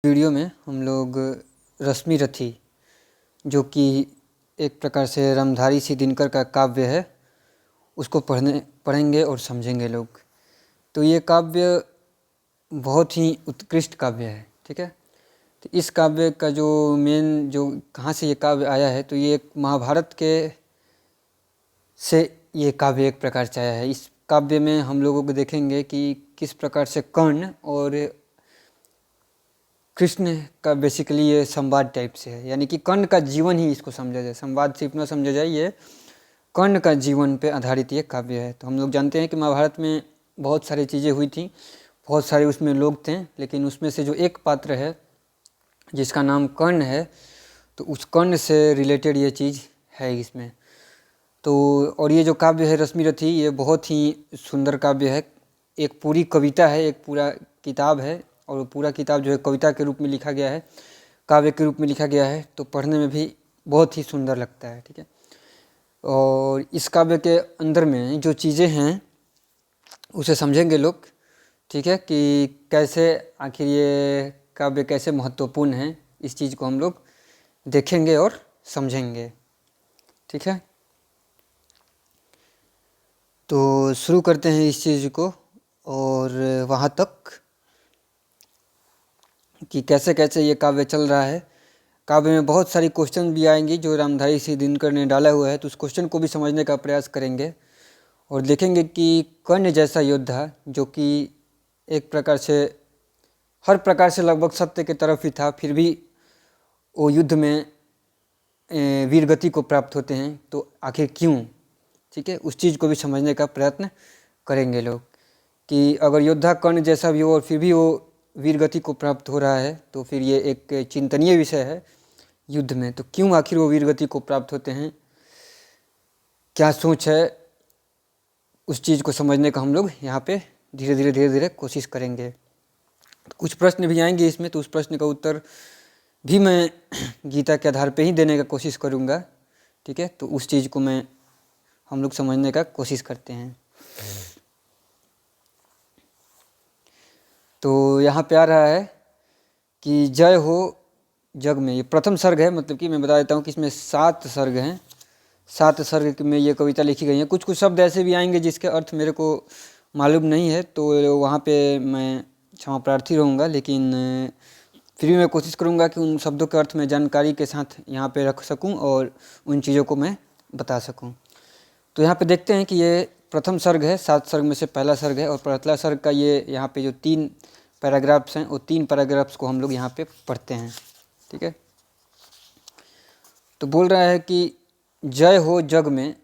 Video में हम लोग रश्मि रथी, जो कि एक प्रकार से रामधारी सिंह दिनकर का काव्य है, उसको पढ़ेंगे और समझेंगे लोग। तो ये काव्य बहुत ही उत्कृष्ट काव्य है, ठीक है। तो इस काव्य का जो मेन जो कहाँ से ये काव्य आया है, तो ये एक महाभारत के से ये काव्य एक प्रकार से आया है। इस काव्य में हम लोगों को देखेंगे कि किस प्रकार से कर्ण और कृष्ण का बेसिकली ये संवाद टाइप से है, यानी कि कर्ण का जीवन ही इसको समझा जाए, संवाद सिर्फ ना समझा जाए, ये कर्ण का जीवन पे आधारित ये काव्य है। तो हम लोग जानते हैं कि महाभारत में बहुत सारी चीज़ें हुई थी, बहुत सारे उसमें लोग थे, लेकिन उसमें से जो एक पात्र है जिसका नाम कर्ण है, तो उस कर्ण से रिलेटेड ये चीज़ है इसमें। तो और ये जो काव्य है रश्मि रथी, ये बहुत ही सुंदर काव्य है, एक पूरी कविता है, एक पूरा किताब है, और पूरा किताब जो है कविता के रूप में लिखा गया है, काव्य के रूप में लिखा गया है, तो पढ़ने में भी बहुत ही सुंदर लगता है, ठीक है। और इस काव्य के अंदर में जो चीज़ें हैं उसे समझेंगे लोग, ठीक है, कि कैसे आखिर ये काव्य कैसे महत्वपूर्ण है, इस चीज़ को हम लोग देखेंगे और समझेंगे, ठीक है। तो शुरू करते हैं इस चीज़ को, और वहाँ तक कि कैसे कैसे ये काव्य चल रहा है। काव्य में बहुत सारी क्वेश्चन भी आएंगी जो रामधारी सिंह दिनकर ने डाला हुआ है, तो उस क्वेश्चन को भी समझने का प्रयास करेंगे और देखेंगे कि कर्ण जैसा योद्धा, जो कि एक प्रकार से हर प्रकार से लगभग सत्य के तरफ ही था, फिर भी वो युद्ध में वीर गति को प्राप्त होते हैं, तो आखिर क्यों, ठीक है, उस चीज़ को भी समझने का प्रयत्न करेंगे लोग, कि अगर योद्धा कर्ण जैसा भी हो और फिर भी वो वीर गति को प्राप्त हो रहा है, तो फिर ये एक चिंतनीय विषय है युद्ध में। तो क्यों आखिर वो वीर गति को प्राप्त होते हैं, क्या सोच है, उस चीज़ को समझने का हम लोग यहाँ पे धीरे धीरे कोशिश करेंगे। तो कुछ प्रश्न भी आएंगे इसमें, तो उस प्रश्न का उत्तर भी मैं गीता के आधार पे ही देने का कोशिश करूँगा, ठीक है। तो उस चीज़ को हम लोग समझने का कोशिश करते हैं। तो यहाँ पे आ रहा है कि जय हो जग में, ये प्रथम सर्ग है, मतलब कि मैं बता देता हूँ कि इसमें 7 सर्ग हैं, 7 सर्ग में ये कविता लिखी गई है। कुछ कुछ शब्द ऐसे भी आएंगे जिसके अर्थ मेरे को मालूम नहीं है, तो वहाँ पे मैं क्षमा प्रार्थी रहूँगा, लेकिन फिर भी मैं कोशिश करूँगा कि उन शब्दों के अर्थ में जानकारी के साथ यहाँ पे रख सकूँ और उन चीज़ों को मैं बता सकूँ। तो यहाँ पे देखते हैं कि ये प्रथम सर्ग है, 7 सर्ग में से पहला सर्ग है, और पहला सर्ग का ये यहाँ पे जो 3 पैराग्राफ्स हैं, वो 3 पैराग्राफ्स को हम लोग यहाँ पे पढ़ते हैं, ठीक है। तो बोल रहा है कि जय हो जग में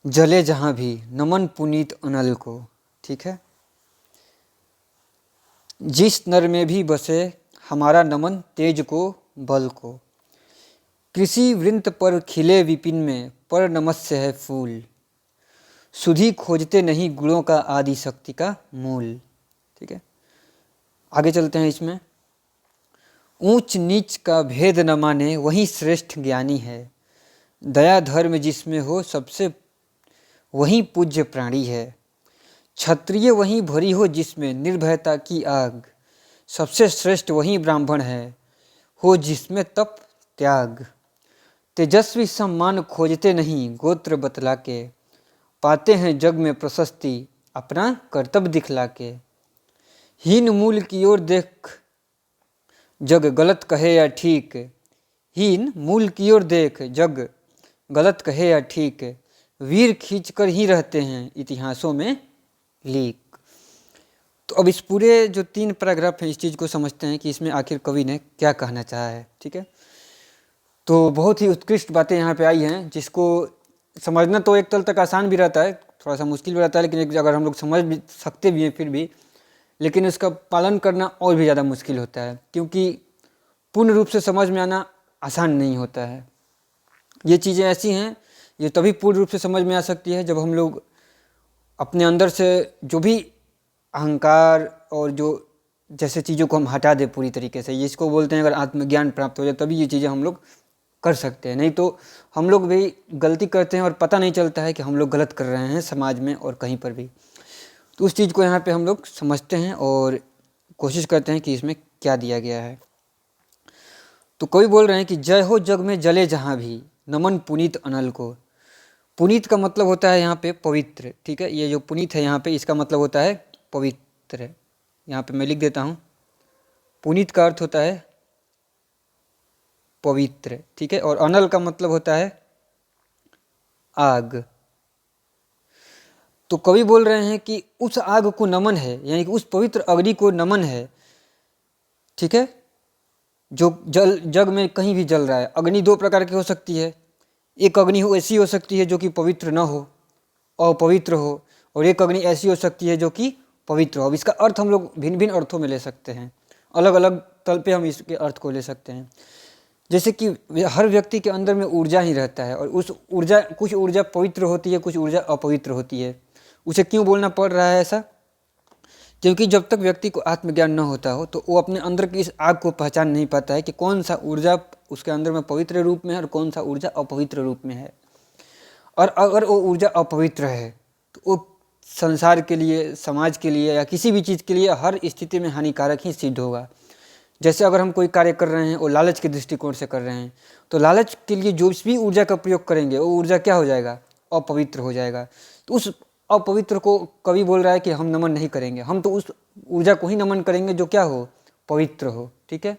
जले जहाँ भी, नमन पुनीत अनल को, ठीक है। जिस नर में भी बसे हमारा नमन तेज को बल को, कृषि वृंत पर खिले विपिन में पर नमस्य है फूल, सुधि खोजते नहीं गुणों का आदि शक्ति का मूल, ठीक है। आगे चलते हैं इसमें। ऊंच नीच का भेद न माने वही श्रेष्ठ ज्ञानी है, दया धर्म जिसमें हो सबसे वही पूज्य प्राणी है, क्षत्रिय वही भरी हो जिसमें निर्भयता की आग, सबसे श्रेष्ठ वही ब्राह्मण है हो जिसमें तप त्याग, तेजस्वी सम्मान खोजते नहीं गोत्र बतला के, पाते हैं जग में प्रशस्ति अपना कर्तव्य दिखला के, हीन मूल की ओर देख जग गलत कहे या ठीक, हीन मूल की ओर देख जग गलत कहे या ठीक, वीर खींच कर ही रहते हैं इतिहासों में लीक। तो अब इस पूरे जो 3 पैराग्राफ हैं, इस चीज़ को समझते हैं कि इसमें आखिर कवि ने क्या कहना चाहा है, ठीक है। तो बहुत ही उत्कृष्ट बातें यहाँ पे आई हैं, जिसको समझना तो एक तल तक आसान भी रहता है, थोड़ा सा मुश्किल भी रहता है, लेकिन अगर हम लोग समझ भी सकते भी हैं फिर भी, लेकिन इसका पालन करना और भी ज़्यादा मुश्किल होता है, क्योंकि पूर्ण रूप से समझ में आना आसान नहीं होता है। ये चीज़ें ऐसी हैं, ये तभी पूर्ण रूप से समझ में आ सकती है जब हम लोग अपने अंदर से जो भी अहंकार और जो जैसे चीज़ों को हम हटा दें पूरी तरीके से, ये इसको बोलते हैं अगर आत्मज्ञान प्राप्त हो जाए, तभी ये चीज़ें हम लोग कर सकते हैं। नहीं तो हम लोग भी गलती करते हैं और पता नहीं चलता है कि हम लोग गलत कर रहे हैं समाज में और कहीं पर भी। तो उस चीज़ को यहाँ पे हम लोग समझते हैं और कोशिश करते हैं कि इसमें क्या दिया गया है। तो कवि बोल रहे हैं कि जय हो जग में जले जहाँ भी, नमन पुनीत अनल को। पुनीत का मतलब होता है यहाँ पे पवित्र, ठीक है। ये जो पुनीत है यहाँ पे, इसका मतलब होता है पवित्र। यहाँ पे मैं लिख देता हूँ, पुनीत का अर्थ होता है पवित्र, ठीक है। और अनल का मतलब होता है आग। तो कवि बोल रहे हैं कि उस आग को नमन है, यानी कि उस पवित्र अग्नि को नमन है, ठीक है, जो जग में कहीं भी जल रहा है। अग्नि दो प्रकार की हो सकती है, एक अग्नि ऐसी हो सकती है जो कि पवित्र न हो, अपवित्र हो, और एक अग्नि ऐसी हो सकती है जो कि पवित्र हो। अब इसका अर्थ हम लोग भिन्न भिन्न अर्थों में ले सकते हैं, अलग अलग तल पे हम इसके अर्थ को ले सकते हैं। जैसे कि हर व्यक्ति के अंदर में ऊर्जा ही रहता है, और उस ऊर्जा, कुछ ऊर्जा पवित्र होती है, कुछ ऊर्जा अपवित्र होती है। उसे क्यों बोलना पड़ रहा है ऐसा? क्योंकि जब तक व्यक्ति को आत्मज्ञान न होता हो तो वो अपने अंदर की इस आग को पहचान नहीं पाता है कि कौन सा ऊर्जा उसके अंदर में पवित्र रूप में है और कौन सा ऊर्जा अपवित्र रूप में है। और अगर वो ऊर्जा अपवित्र है तो वो संसार के लिए, समाज के लिए या किसी भी चीज़ के लिए हर स्थिति में हानिकारक ही सिद्ध होगा। जैसे अगर हम कोई कार्य कर रहे हैं और लालच के दृष्टिकोण से कर रहे हैं, तो लालच के लिए जो भी ऊर्जा का प्रयोग करेंगे वो ऊर्जा क्या हो जाएगा? अपवित्र हो जाएगा। तो उस अपवित्र को कवि बोल रहा है कि हम नमन नहीं करेंगे, हम तो उस ऊर्जा को ही नमन करेंगे जो क्या हो? पवित्र हो, ठीक है।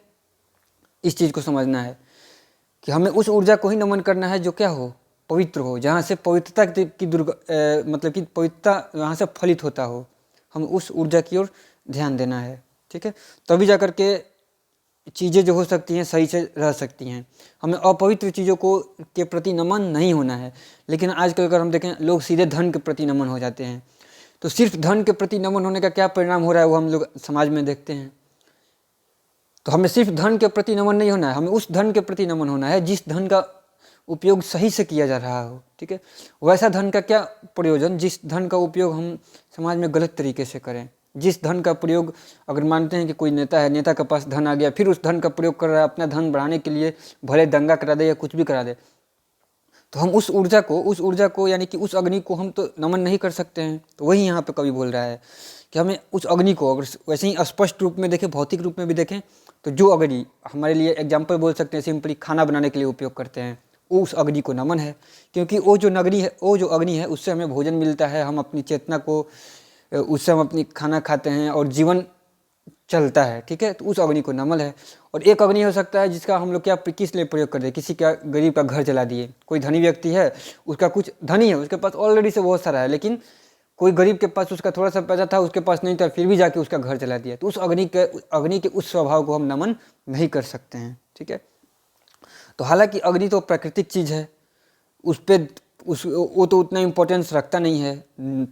इस चीज़ को समझना है कि हमें उस ऊर्जा को ही नमन करना है जो क्या हो? पवित्र हो, जहाँ से पवित्रता की मतलब कि पवित्रता वहाँ से फलित होता हो, हम उस ऊर्जा की ओर ध्यान देना है, ठीक है। तभी जा कर के चीज़ें जो हो सकती हैं सही से रह सकती हैं। हमें अपवित्र चीज़ों को के प्रति नमन नहीं होना है। लेकिन आजकल अगर हम देखें, लोग सीधे धन के प्रति नमन हो जाते हैं। तो सिर्फ धन के प्रति नमन होने का क्या परिणाम हो रहा है वो हम लोग समाज में देखते हैं। तो हमें सिर्फ धन के प्रति नमन नहीं होना है, हमें उस धन के प्रति नमन होना है जिस धन का उपयोग सही से किया जा रहा हो, ठीक है। वैसा धन का क्या प्रयोजन जिस धन का उपयोग हम समाज में गलत तरीके से करें। जिस धन का प्रयोग, अगर मानते हैं कि कोई नेता है, नेता के पास धन आ गया, फिर उस धन का प्रयोग कर रहा है अपना धन बढ़ाने के लिए, भले दंगा करा दे या कुछ भी करा दे, तो हम उस ऊर्जा को यानी कि उस अग्नि को हम तो नमन नहीं कर सकते हैं। तो वही यहाँ पे कवि बोल रहा है कि हमें उस अग्नि को, अगर वैसे ही स्पष्ट रूप में देखें, भौतिक रूप में भी देखें, तो जो अग्नि हमारे लिए एग्जाम्पल बोल सकते हैं, सिंपली खाना बनाने के लिए उपयोग करते हैं, वो उस अग्नि को नमन है। क्योंकि वो जो अग्नि है उससे हमें भोजन मिलता है, हम अपनी चेतना को, उससे हम अपनी खाना खाते हैं और जीवन चलता है, ठीक है। तो उस अग्नि को नमन है। और एक अग्नि हो सकता है जिसका हम लोग क्या किस लिए प्रयोग कर दे, किसी का गरीब का घर जला दिए। कोई धनी व्यक्ति है, उसका कुछ धनी है, उसके पास ऑलरेडी से बहुत सारा है, लेकिन कोई गरीब के पास उसका थोड़ा सा पैसा था, उसके पास नहीं था, फिर भी जाके उसका घर जला दिया। तो उस अग्नि के उस स्वभाव को हम नमन नहीं कर सकते हैं, ठीक है। तो हालांकि अग्नि तो प्राकृतिक चीज़ है, वो तो उतना इम्पोर्टेंस रखता नहीं है।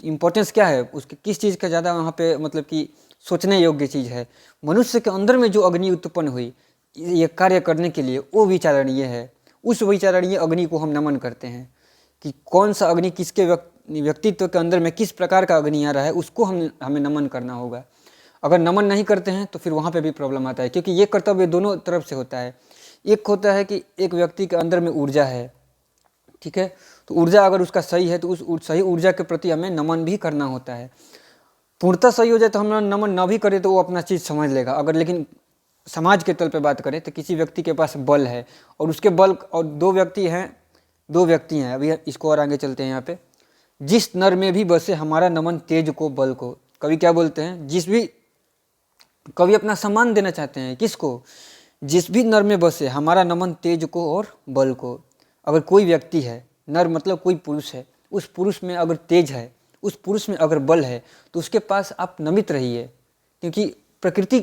इम्पोर्टेंस क्या है उसके, किस चीज़ का ज़्यादा वहाँ पे मतलब कि सोचने योग्य चीज़ है? मनुष्य के अंदर में जो अग्नि उत्पन्न हुई ये कार्य करने के लिए, वो विचारणीय है। उस विचारणीय अग्नि को हम नमन करते हैं कि कौन सा अग्नि किसके व्यक्तित्व के अंदर में किस प्रकार का अग्नि आ रहा है, उसको हमें नमन करना होगा। अगर नमन नहीं करते हैं तो फिर वहाँ पे भी प्रॉब्लम आता है, क्योंकि ये कर्तव्य दोनों तरफ से होता है। एक होता है कि एक व्यक्ति के अंदर में ऊर्जा है, ठीक है, तो ऊर्जा अगर उसका सही है तो उस सही ऊर्जा के प्रति हमें नमन भी करना होता है। पूर्णतः सही हो जाए तो हम नमन न भी करें तो वो अपना चीज़ समझ लेगा। अगर लेकिन समाज के तल पे बात करें तो किसी व्यक्ति के पास बल है और उसके बल, और दो व्यक्ति हैं, अभी इसको और आगे चलते हैं यहाँ पे। जिस नर में भी बसे हमारा नमन तेज को बल को। कवि क्या बोलते हैं? कवि अपना सम्मान देना चाहते हैं किसको? जिस भी नर में बसे हमारा नमन तेज को और बल को। अगर कोई व्यक्ति है, नर मतलब कोई पुरुष है, उस पुरुष में अगर तेज है, उस पुरुष में अगर बल है, तो उसके पास आप नमित रहिए, क्योंकि प्रकृति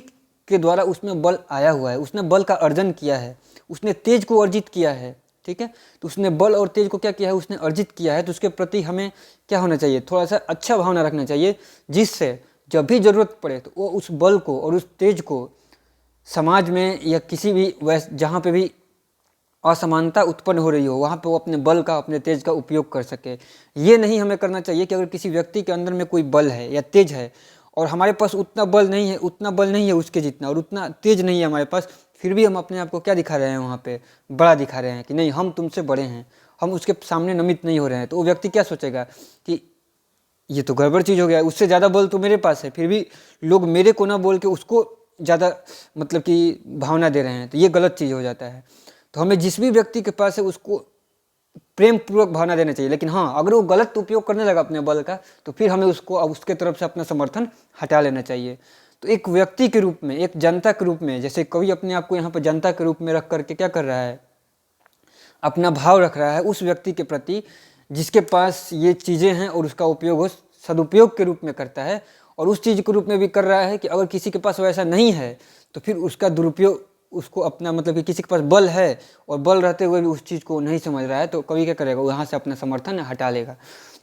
के द्वारा उसमें बल आया हुआ है, उसने बल का अर्जन किया है, उसने तेज को अर्जित किया है, ठीक है। तो उसने बल और तेज को क्या किया है? उसने अर्जित किया है। तो उसके प्रति हमें क्या होना चाहिए? थोड़ा सा अच्छा भावना रखना चाहिए, जिससे जब भी जरूरत पड़े तो वो उस बल को और उस तेज को समाज में या किसी भी जहाँ पे भी असमानता उत्पन्न हो रही हो वहाँ पे वो अपने बल का, अपने तेज का उपयोग कर सके। ये नहीं हमें करना चाहिए कि अगर किसी व्यक्ति के अंदर में कोई बल है या तेज है और हमारे पास उतना बल नहीं है उसके जितना, और उतना तेज नहीं है हमारे पास, फिर भी हम अपने आप को क्या दिखा रहे हैं? वहाँ पे बड़ा दिखा रहे हैं कि नहीं हम तुमसे बड़े हैं, हम उसके सामने नमित नहीं हो रहे हैं। तो वो व्यक्ति क्या सोचेगा कि ये तो गड़बड़ चीज़ हो गया, उससे ज़्यादा बल तो मेरे पास है, फिर भी लोग मेरे को ना बोल के उसको ज़्यादा मतलब कि भावना दे रहे हैं, तो ये गलत चीज़ हो जाता है। तो हमें जिस भी व्यक्ति के पास है उसको प्रेम पूर्वक भावना देना चाहिए, लेकिन हाँ, अगर वो गलत उपयोग करने लगा अपने बल का, तो फिर हमें उसको अब उसके तरफ से अपना समर्थन हटा लेना चाहिए। तो एक व्यक्ति के रूप में, एक जनता के रूप में, जैसे कवि अपने आप को यहाँ पर जनता के रूप में रख करके क्या कर रहा है, अपना भाव रख रहा है उस व्यक्ति के प्रति जिसके पास ये चीज़ें हैं, और उसका उपयोग वो सदुपयोग के रूप में करता है, और उस चीज़ के रूप में भी कर रहा है कि अगर किसी के पास वैसा नहीं है तो फिर उसका दुरुपयोग, उसको अपना मतलब कि किसी के पास बल है और बल रहते हुए भी उस चीज़ को नहीं समझ रहा है, तो कवि क्या करेगा, वो यहाँ से अपना समर्थन हटा लेगा।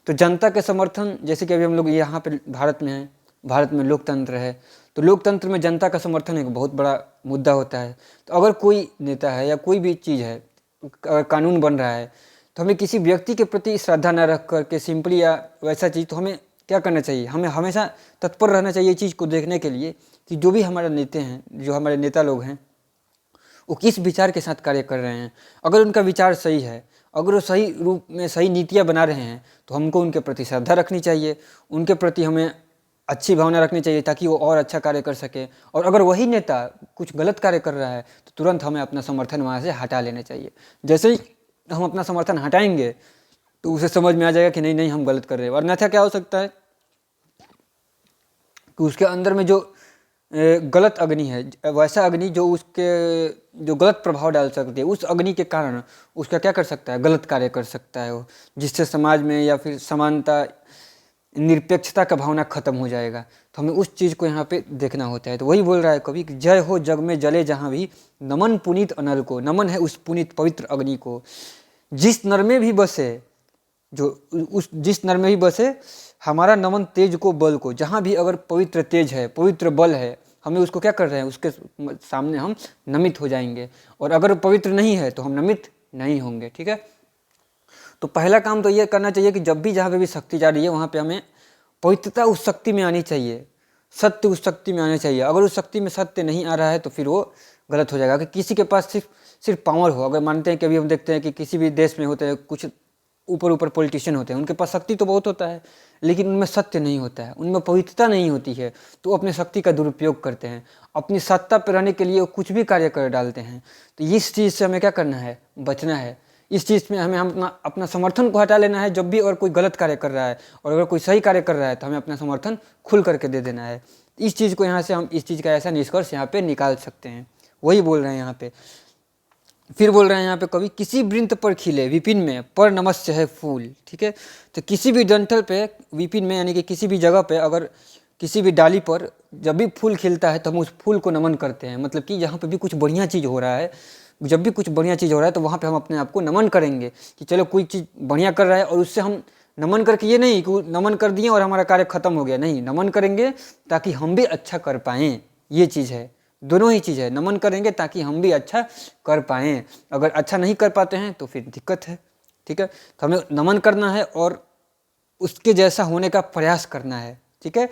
तो जनता के समर्थन, जैसे कि अभी हम लोग यहाँ पे भारत में हैं, भारत में लोकतंत्र है, तो लोकतंत्र में जनता का समर्थन एक बहुत बड़ा मुद्दा होता है। तो अगर कोई नेता है या कोई भी चीज़ है, अगर कानून बन रहा है, तो हमें किसी व्यक्ति के प्रति श्रद्धा न रख करके सिंपली या वैसा चीज़, तो हमें क्या करना चाहिए, हमें हमेशा तत्पर रहना चाहिए इस चीज़ को देखने के लिए कि जो भी हमारे नेता हैं, जो हमारे नेता लोग हैं, वो किस विचार के साथ कार्य कर रहे हैं। अगर उनका विचार सही है, अगर वो सही रूप में सही नीतियाँ बना रहे हैं, तो हमको उनके प्रति श्रद्धा रखनी चाहिए, उनके प्रति हमें अच्छी भावना रखनी चाहिए ताकि वो और अच्छा कार्य कर सके। और अगर वही नेता कुछ गलत कार्य कर रहा है तो तुरंत हमें अपना समर्थन वहाँ से हटा लेना चाहिए। जैसे ही हम अपना समर्थन हटाएंगे तो उसे समझ में आ जाएगा कि नहीं नहीं, हम गलत कर रहे हैं। और अन्यथा क्या हो सकता है कि उसके अंदर में जो गलत अग्नि है, वैसा अग्नि जो उसके जो गलत प्रभाव डाल सकती है, उस अग्नि के कारण उसका क्या कर सकता है, गलत कार्य कर सकता है वो, जिससे समाज में या फिर समानता, निरपेक्षता का भावना खत्म हो जाएगा। तो हमें उस चीज़ को यहाँ पे देखना होता है। तो वही बोल रहा है कवि कि जय हो जग में जले जहाँ भी, नमन पुनीत अनल को, नमन है उस पुनीत पवित्र अग्नि को, जिस नर में भी बसे, जो उस जिस नर में भी बसे, हमारा नमन तेज को बल को, जहाँ भी अगर पवित्र तेज है, पवित्र बल है, हमें उसको क्या कर रहे हैं, उसके सामने हम नमित हो जाएंगे। और अगर पवित्र नहीं है तो हम नमित नहीं होंगे। ठीक है, तो पहला काम तो ये करना चाहिए कि जब भी जहाँ पे भी शक्ति जा रही है वहाँ पे हमें पवित्रता उस शक्ति में आनी चाहिए, सत्य उस शक्ति में आना चाहिए। अगर उस शक्ति में सत्य नहीं आ रहा है तो फिर वो गलत हो जाएगा। कि किसी के पास सिर्फ पावर हो, अगर मानते हैं कि अभी हम देखते हैं कि किसी भी देश में होते हैं कुछ ऊपर पॉलिटिशियन होते हैं, उनके पास शक्ति तो बहुत होता है लेकिन उनमें सत्य नहीं होता है, उनमें पवित्रता नहीं होती है, तो वो अपने शक्ति का दुरुपयोग करते हैं, अपनी सत्ता पर रहने के लिए वो कुछ भी कार्य कर डालते हैं। तो इस चीज़ से हमें क्या करना है, बचना है। इस चीज़ में हमें हम अपना समर्थन को हटा लेना है जब भी और कोई गलत कार्य कर रहा है, और अगर कोई सही कार्य कर रहा है तो हमें अपना समर्थन खुल करके दे देना है। इस चीज़ को यहाँ से हम इस चीज़ का ऐसा निष्कर्ष यहाँ पे निकाल सकते हैं। वही बोल रहे हैं यहाँ पे, फिर बोल रहे हैं यहाँ पे कवि, किसी वृंत पर खिले विपिन में पर नमस्य है फूल। ठीक है, तो किसी भी डंठल पे, विपिन में यानी कि किसी भी जगह पे, अगर किसी भी डाली पर जब भी फूल खिलता है तो हम उस फूल को नमन करते हैं। मतलब कि जहाँ पे भी कुछ बढ़िया चीज़ हो रहा है, जब भी कुछ बढ़िया चीज़ हो रहा है तो वहाँ पे हम अपने आप को नमन करेंगे कि चलो कोई चीज़ बढ़िया कर रहा है, और उससे हम नमन करके, ये नहीं कि नमन कर दिए और हमारा कार्य खत्म हो गया, नहीं, नमन करेंगे ताकि हम भी अच्छा कर पाएँ। ये चीज़ है, दोनों ही चीज़ है, नमन करेंगे ताकि हम भी अच्छा कर पाएँ। अगर अच्छा नहीं कर पाते हैं तो फिर दिक्कत है। ठीक है, तो हमें नमन करना है और उसके जैसा होने का प्रयास करना है। ठीक है,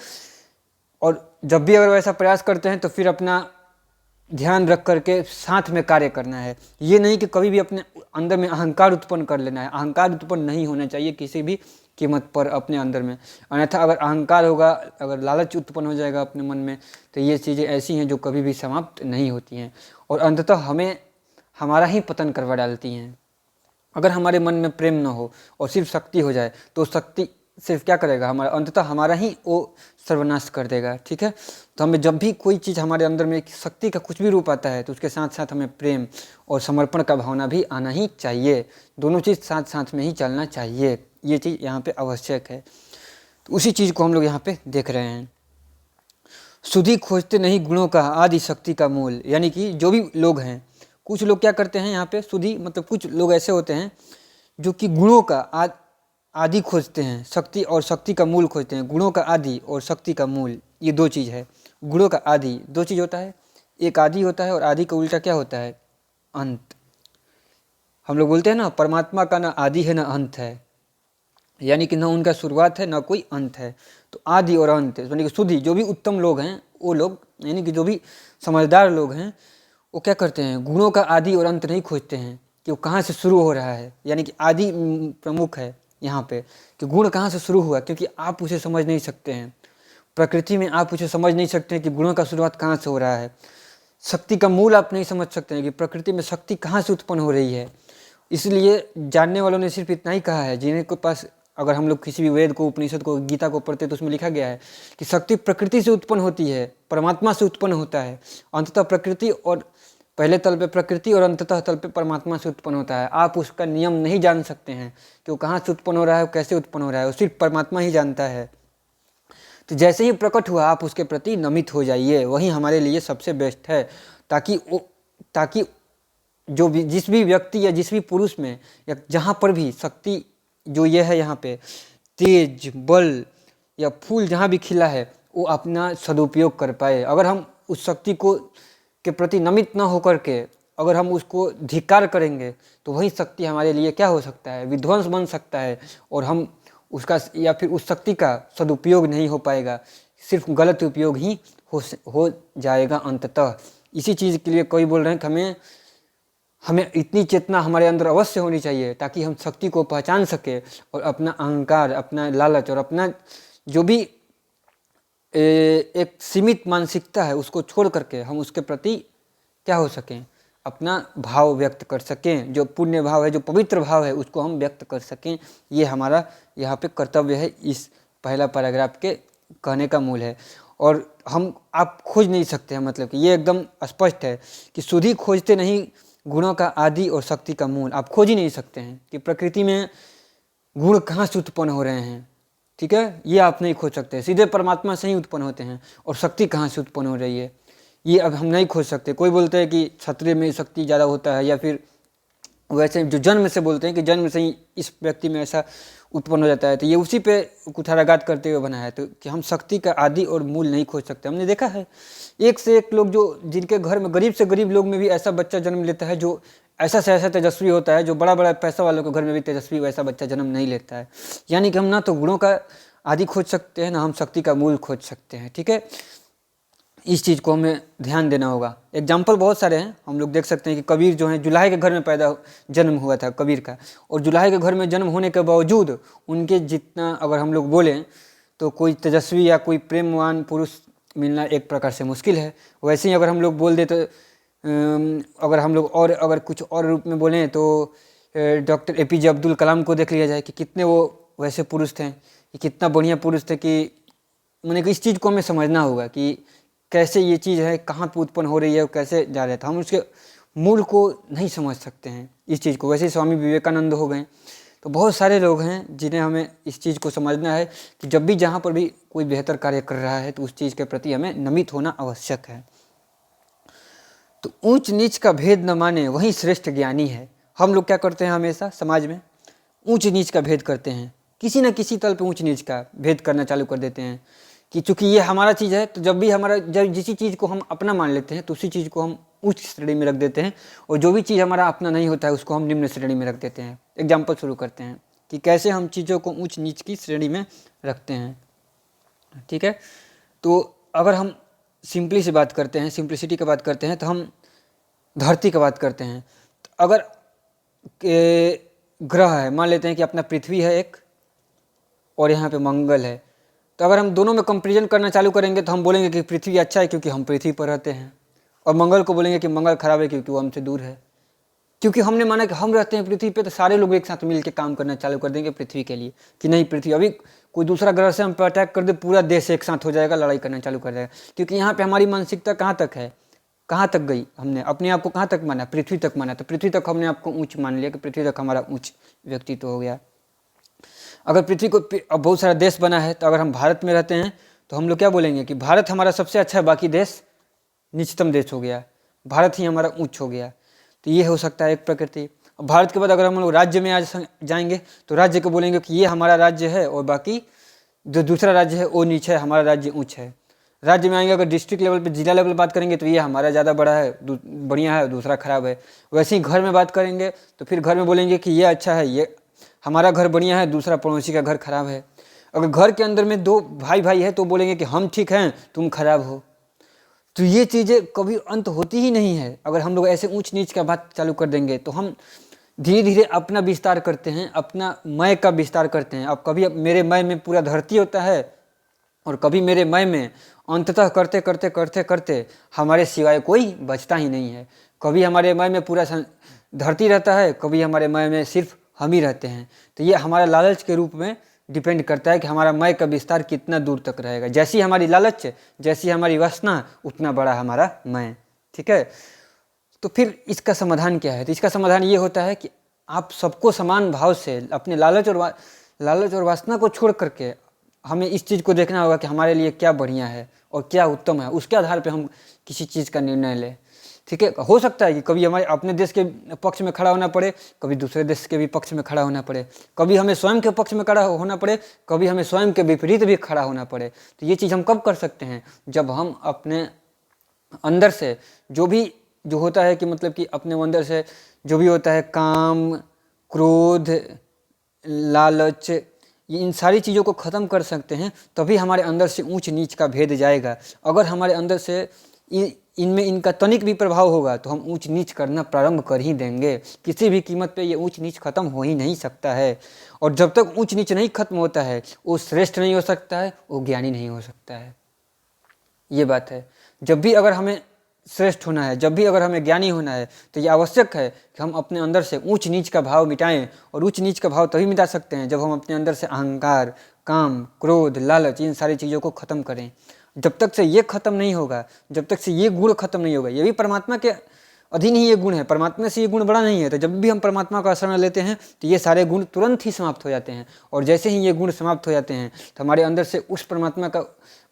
और जब भी अगर वैसा प्रयास करते हैं तो फिर अपना ध्यान रख करके साथ में कार्य करना है। ये नहीं कि कभी भी अपने अंदर में अहंकार उत्पन्न कर लेना है। अहंकार उत्पन्न नहीं होना चाहिए किसी भी कीमत पर अपने अंदर में, अन्यथा अगर अहंकार होगा, अगर लालच उत्पन्न हो जाएगा अपने मन में, तो ये चीज़ें ऐसी हैं जो कभी भी समाप्त नहीं होती हैं और अंततः हमें हमारा ही पतन करवा डालती हैं। अगर हमारे मन में प्रेम न हो और सिर्फ शक्ति हो जाए तो शक्ति सिर्फ क्या करेगा, हमारा अंततः हमारा ही वो सर्वनाश कर देगा। ठीक है, तो हमें जब भी कोई चीज़ हमारे अंदर में शक्ति का कुछ भी रूप आता है तो उसके साथ साथ हमें प्रेम और समर्पण का भावना भी आना ही चाहिए। दोनों चीज़ साथ साथ में ही चलना चाहिए, ये चीज़ यहाँ पे आवश्यक है। तो उसी चीज़ को हम लोग यहाँ पे देख रहे हैं। सुधि खोजते नहीं गुणों का आदि शक्ति का मूल, यानी कि जो भी लोग हैं, कुछ लोग क्या करते हैं यहाँ पे, सुधि मतलब कुछ लोग ऐसे होते हैं जो कि गुणों का आदि खोजते हैं, शक्ति और शक्ति का मूल खोजते हैं। गुणों का आदि और शक्ति का मूल, ये दो चीज़ है। गुणों का आदि दो चीज़ होता है, एक आदि होता है और आदि का उल्टा क्या होता है, अंत। हम लोग बोलते हैं ना, परमात्मा का ना आदि है ना अंत है, यानी कि ना उनका शुरुआत है ना कोई अंत है। तो आदि और अंत यानी कि सुधि, जो भी उत्तम लोग हैं वो लोग, यानी कि जो भी समझदार लोग हैं, वो क्या करते हैं, गुणों का आदि और अंत नहीं खोजते हैं कि वो कहाँ से शुरू हो रहा है। यानी कि आदि प्रमुख है यहाँ पे, कि गुण कहाँ से शुरू हुआ, क्योंकि आप उसे समझ नहीं सकते हैं। प्रकृति में आप उसे समझ नहीं सकते हैं कि गुणों का शुरुआत कहाँ से हो रहा है। शक्ति का मूल आप नहीं समझ सकते हैं कि प्रकृति में शक्ति कहाँ से उत्पन्न हो रही है। इसलिए जानने वालों ने सिर्फ इतना ही कहा है, जिन्हें के पास अगर हम लोग किसी भी वेद को, उपनिषद को, गीता को पढ़ते तो उसमें लिखा गया है कि शक्ति प्रकृति से उत्पन्न होती है, परमात्मा से उत्पन्न होता है। अंततः प्रकृति और पहले तल पे प्रकृति और अंततः तल पे परमात्मा से उत्पन्न होता है। आप उसका नियम नहीं जान सकते हैं कि वो कहाँ से उत्पन्न हो रहा है, कैसे उत्पन्न हो रहा है, वो सिर्फ परमात्मा ही जानता है। तो जैसे ही प्रकट हुआ आप उसके प्रति नमित हो जाइए, वही हमारे लिए सबसे बेस्ट है। ताकि जो भी जिस भी व्यक्ति या जिस भी पुरुष में या जहाँ पर भी शक्ति जो ये है, यहाँ पे तेज, बल या फूल जहाँ भी खिला है, वो अपना सदुपयोग कर पाए। अगर हम उस शक्ति को के प्रति नमित न होकर के अगर हम उसको धिक्कार करेंगे तो वही शक्ति हमारे लिए क्या हो सकता है, विध्वंस बन सकता है, और हम उसका या फिर उस शक्ति का सदुपयोग नहीं हो पाएगा, सिर्फ गलत उपयोग ही हो जाएगा अंततः। इसी चीज़ के लिए कोई बोल रहे हैं कि हमें इतनी चेतना हमारे अंदर अवश्य होनी चाहिए ताकि हम शक्ति को पहचान सके और अपना अहंकार, अपना लालच और अपना जो भी एक सीमित मानसिकता है उसको छोड़ करके हम उसके प्रति क्या हो सकें, अपना भाव व्यक्त कर सकें। जो पुण्य भाव है, जो पवित्र भाव है, उसको हम व्यक्त कर सकें। ये हमारा यहाँ पे कर्तव्य है, इस पहला पैराग्राफ के कहने का मूल है। और आप खोज नहीं सकते हैं, मतलब कि ये एकदम स्पष्ट है कि सुध ही खोजते नहीं गुणों का आदि और शक्ति का मूल। आप खोज ही नहीं सकते हैं कि प्रकृति में गुण कहाँ से उत्पन्न हो रहे हैं, ठीक है, ये आप नहीं खोज सकते। सीधे परमात्मा से ही उत्पन्न होते हैं। और शक्ति कहाँ से उत्पन्न हो रही है ये अब हम नहीं खोज सकते। कोई बोलते हैं कि क्षत्रिय में शक्ति ज़्यादा होता है, या फिर वैसे जो जन्म से बोलते हैं कि जन्म से ही इस व्यक्ति में ऐसा उत्पन्न हो जाता है, तो ये उसी पे कुठाराघात करते हुए बना है। तो कि हम शक्ति का आदि और मूल नहीं खोज सकते। हमने देखा है एक से एक लोग जो जिनके घर में गरीब से गरीब लोग में भी ऐसा बच्चा जन्म लेता है जो ऐसा से ऐसा तेजस्वी होता है, जो बड़ा बड़ा पैसा वालों के घर में भी तेजस्वी वैसा बच्चा जन्म नहीं लेता है। यानी कि हम ना तो गुणों का आदि खोज सकते हैं, ना हम शक्ति का मूल खोज सकते हैं, ठीक है। इस चीज़ को हमें ध्यान देना होगा। एग्जाम्पल बहुत सारे हैं, हम लोग देख सकते हैं कि कबीर जो है जुलाहे के घर में जन्म हुआ था कबीर का, और जुलाहे के घर में जन्म होने के बावजूद उनके जितना अगर हम लोग बोलें तो कोई तेजस्वी या कोई प्रेमवान पुरुष मिलना एक प्रकार से मुश्किल है। वैसे ही अगर हम लोग बोल दे तो अगर हम लोग और अगर कुछ और रूप में बोलें तो डॉक्टर APJ अब्दुल कलाम को देख लिया जाए कि कितने वो वैसे पुरुष थे, कि कितना बढ़िया पुरुष थे। कि मैंने इस चीज़ को हमें समझना होगा कि कैसे ये चीज़ है, कहाँ पे उत्पन्न हो रही है और कैसे जा रहा था। हम उसके मूल को नहीं समझ सकते हैं इस चीज़ को। वैसे ही स्वामी विवेकानंद हो गए, तो बहुत सारे लोग हैं जिन्हें हमें इस चीज़ को समझना है कि जब भी जहाँ पर भी कोई बेहतर कार्य कर रहा है तो उस चीज़ के प्रति हमें नमित होना आवश्यक है। तो ऊंच नीच का भेद न माने वही श्रेष्ठ ज्ञानी है। हम लोग क्या करते हैं, हमेशा समाज में ऊंच नीच का भेद करते हैं, किसी न किसी तल पे ऊंच नीच का भेद करना चालू कर देते हैं कि चूंकि ये हमारा चीज़ है, तो जब जिस चीज़ को हम अपना मान लेते हैं तो उसी चीज़ को हम उच्च श्रेणी में रख देते हैं, और जो भी चीज़ हमारा अपना नहीं होता है उसको हम निम्न श्रेणी में रख देते हैं। एग्जाम्पल शुरू करते हैं कि कैसे हम चीज़ों को ऊंच नीच की श्रेणी में रखते हैं, ठीक है। तो अगर हम सिंपली से बात करते हैं, सिंप्लिसिटी की बात करते हैं, तो हम धरती की बात करते हैं। तो अगर ग्रह है, मान लेते हैं कि अपना पृथ्वी है एक और यहाँ पे मंगल है, तो अगर हम दोनों में कंपैरिजन करना चालू करेंगे तो हम बोलेंगे कि पृथ्वी अच्छा है क्योंकि हम पृथ्वी पर रहते हैं, और मंगल को बोलेंगे कि मंगल खराब है क्योंकि वो हमसे दूर है। क्योंकि हमने माना कि हम रहते हैं पृथ्वी पे, तो सारे लोग एक साथ मिल के काम करना चालू कर देंगे पृथ्वी के लिए कि नहीं पृथ्वी, अभी कोई दूसरा ग्रह से हम पर अटैक कर दे पूरा देश एक साथ हो जाएगा, लड़ाई करना चालू कर देगा। क्योंकि यहाँ पे हमारी मानसिकता कहाँ तक है, कहाँ तक गई, हमने अपने आप को कहाँ तक माना, पृथ्वी तक माना। तो पृथ्वी तक हमने आपको ऊँच मान लिया कि पृथ्वी तक हमारा ऊँच व्यक्तित्व हो गया। अगर पृथ्वी को अब बहुत सारा देश बना है, तो अगर हम भारत में रहते हैं तो हम लोग क्या बोलेंगे कि भारत हमारा सबसे अच्छा है, बाकी देश निचतम देश हो गया, भारत ही हमारा ऊँच हो गया। तो ये हो सकता है एक प्रकृति। भारत के बाद अगर हम लोग राज्य में आज जाएंगे तो राज्य को बोलेंगे कि ये हमारा राज्य है और बाकी जो दूसरा राज्य है वो नीचे है, हमारा राज्य ऊँच है। राज्य में आएंगे अगर डिस्ट्रिक्ट लेवल पे, जिला लेवल बात करेंगे तो ये हमारा ज़्यादा बड़ा है, बढ़िया है, दूसरा खराब है। वैसे ही घर में बात करेंगे तो फिर घर में बोलेंगे कि ये अच्छा है, ये हमारा घर बढ़िया है, दूसरा पड़ोसी का घर खराब है। अगर घर के अंदर में दो भाई है तो बोलेंगे कि हम ठीक हैं, तुम खराब हो। तो ये चीज़ें कभी अंत होती ही नहीं है। अगर हम लोग ऐसे ऊंच नीच का बात चालू कर देंगे तो हम धीरे धीरे अपना विस्तार करते हैं, अपना मैं का विस्तार करते हैं। अब कभी मेरे मैं में पूरा धरती होता है, और कभी मेरे मैं में अंततः करते करते करते करते हमारे सिवाय कोई बचता ही नहीं है। कभी हमारे मैं में पूरा धरती रहता है, कभी हमारे मैं में सिर्फ हम ही रहते हैं। तो ये हमारा लालच के रूप में डिपेंड करता है कि हमारा मैं का विस्तार कितना दूर तक रहेगा। जैसी हमारी लालच, जैसी हमारी वासना, उतना बड़ा हमारा मैं। ठीक है, तो फिर इसका समाधान क्या है? तो इसका समाधान ये होता है कि आप सबको समान भाव से अपने लालच और वासना को छोड़ करके हमें इस चीज़ को देखना होगा कि हमारे लिए क्या बढ़िया है और क्या उत्तम है। उसके आधार पे हम किसी चीज़ का निर्णय लें। ठीक है, हो सकता है कि कभी हमारे अपने देश के पक्ष में खड़ा होना पड़े, कभी दूसरे देश के भी पक्ष में खड़ा होना पड़े, कभी हमें स्वयं के पक्ष में खड़ा होना पड़े, कभी हमें स्वयं के विपरीत भी खड़ा होना पड़े। तो ये चीज़ हम कब कर सकते हैं? जब हम अपने अंदर से जो होता है कि मतलब कि अपने अंदर से जो भी होता है, काम, क्रोध, लालच, ये इन सारी चीज़ों को ख़त्म कर सकते हैं, तभी हमारे अंदर से ऊंच नीच का भेद जाएगा। अगर हमारे अंदर से इनमें इनका तनिक भी प्रभाव होगा तो हम ऊंच नीच करना प्रारंभ कर ही देंगे। किसी भी कीमत पे ये ऊंच नीच खत्म हो ही नहीं सकता है। और जब तक ऊंच नीच नहीं खत्म होता है, वो श्रेष्ठ नहीं हो सकता है, वो ज्ञानी नहीं हो सकता है। ये बात है। जब भी अगर हमें श्रेष्ठ होना है, जब भी अगर हमें ज्ञानी होना है, तो ये आवश्यक है कि हम अपने अंदर से ऊंच नीच का भाव मिटाएं। और ऊंच नीच का भाव तभी मिटा सकते हैं जब हम अपने अंदर से अहंकार, काम, क्रोध, लालच, इन सारी चीज़ों को ख़त्म करें। जब तक से ये खत्म नहीं होगा, जब तक से ये गुण खत्म नहीं होगा, ये भी परमात्मा के अधीन ही ये गुण है, परमात्मा से ये गुण बड़ा नहीं है। तो जब भी हम परमात्मा का शरण लेते हैं तो ये सारे गुण तुरंत ही समाप्त हो जाते हैं। और जैसे ही ये गुण समाप्त हो जाते हैं तो हमारे अंदर से उस परमात्मा का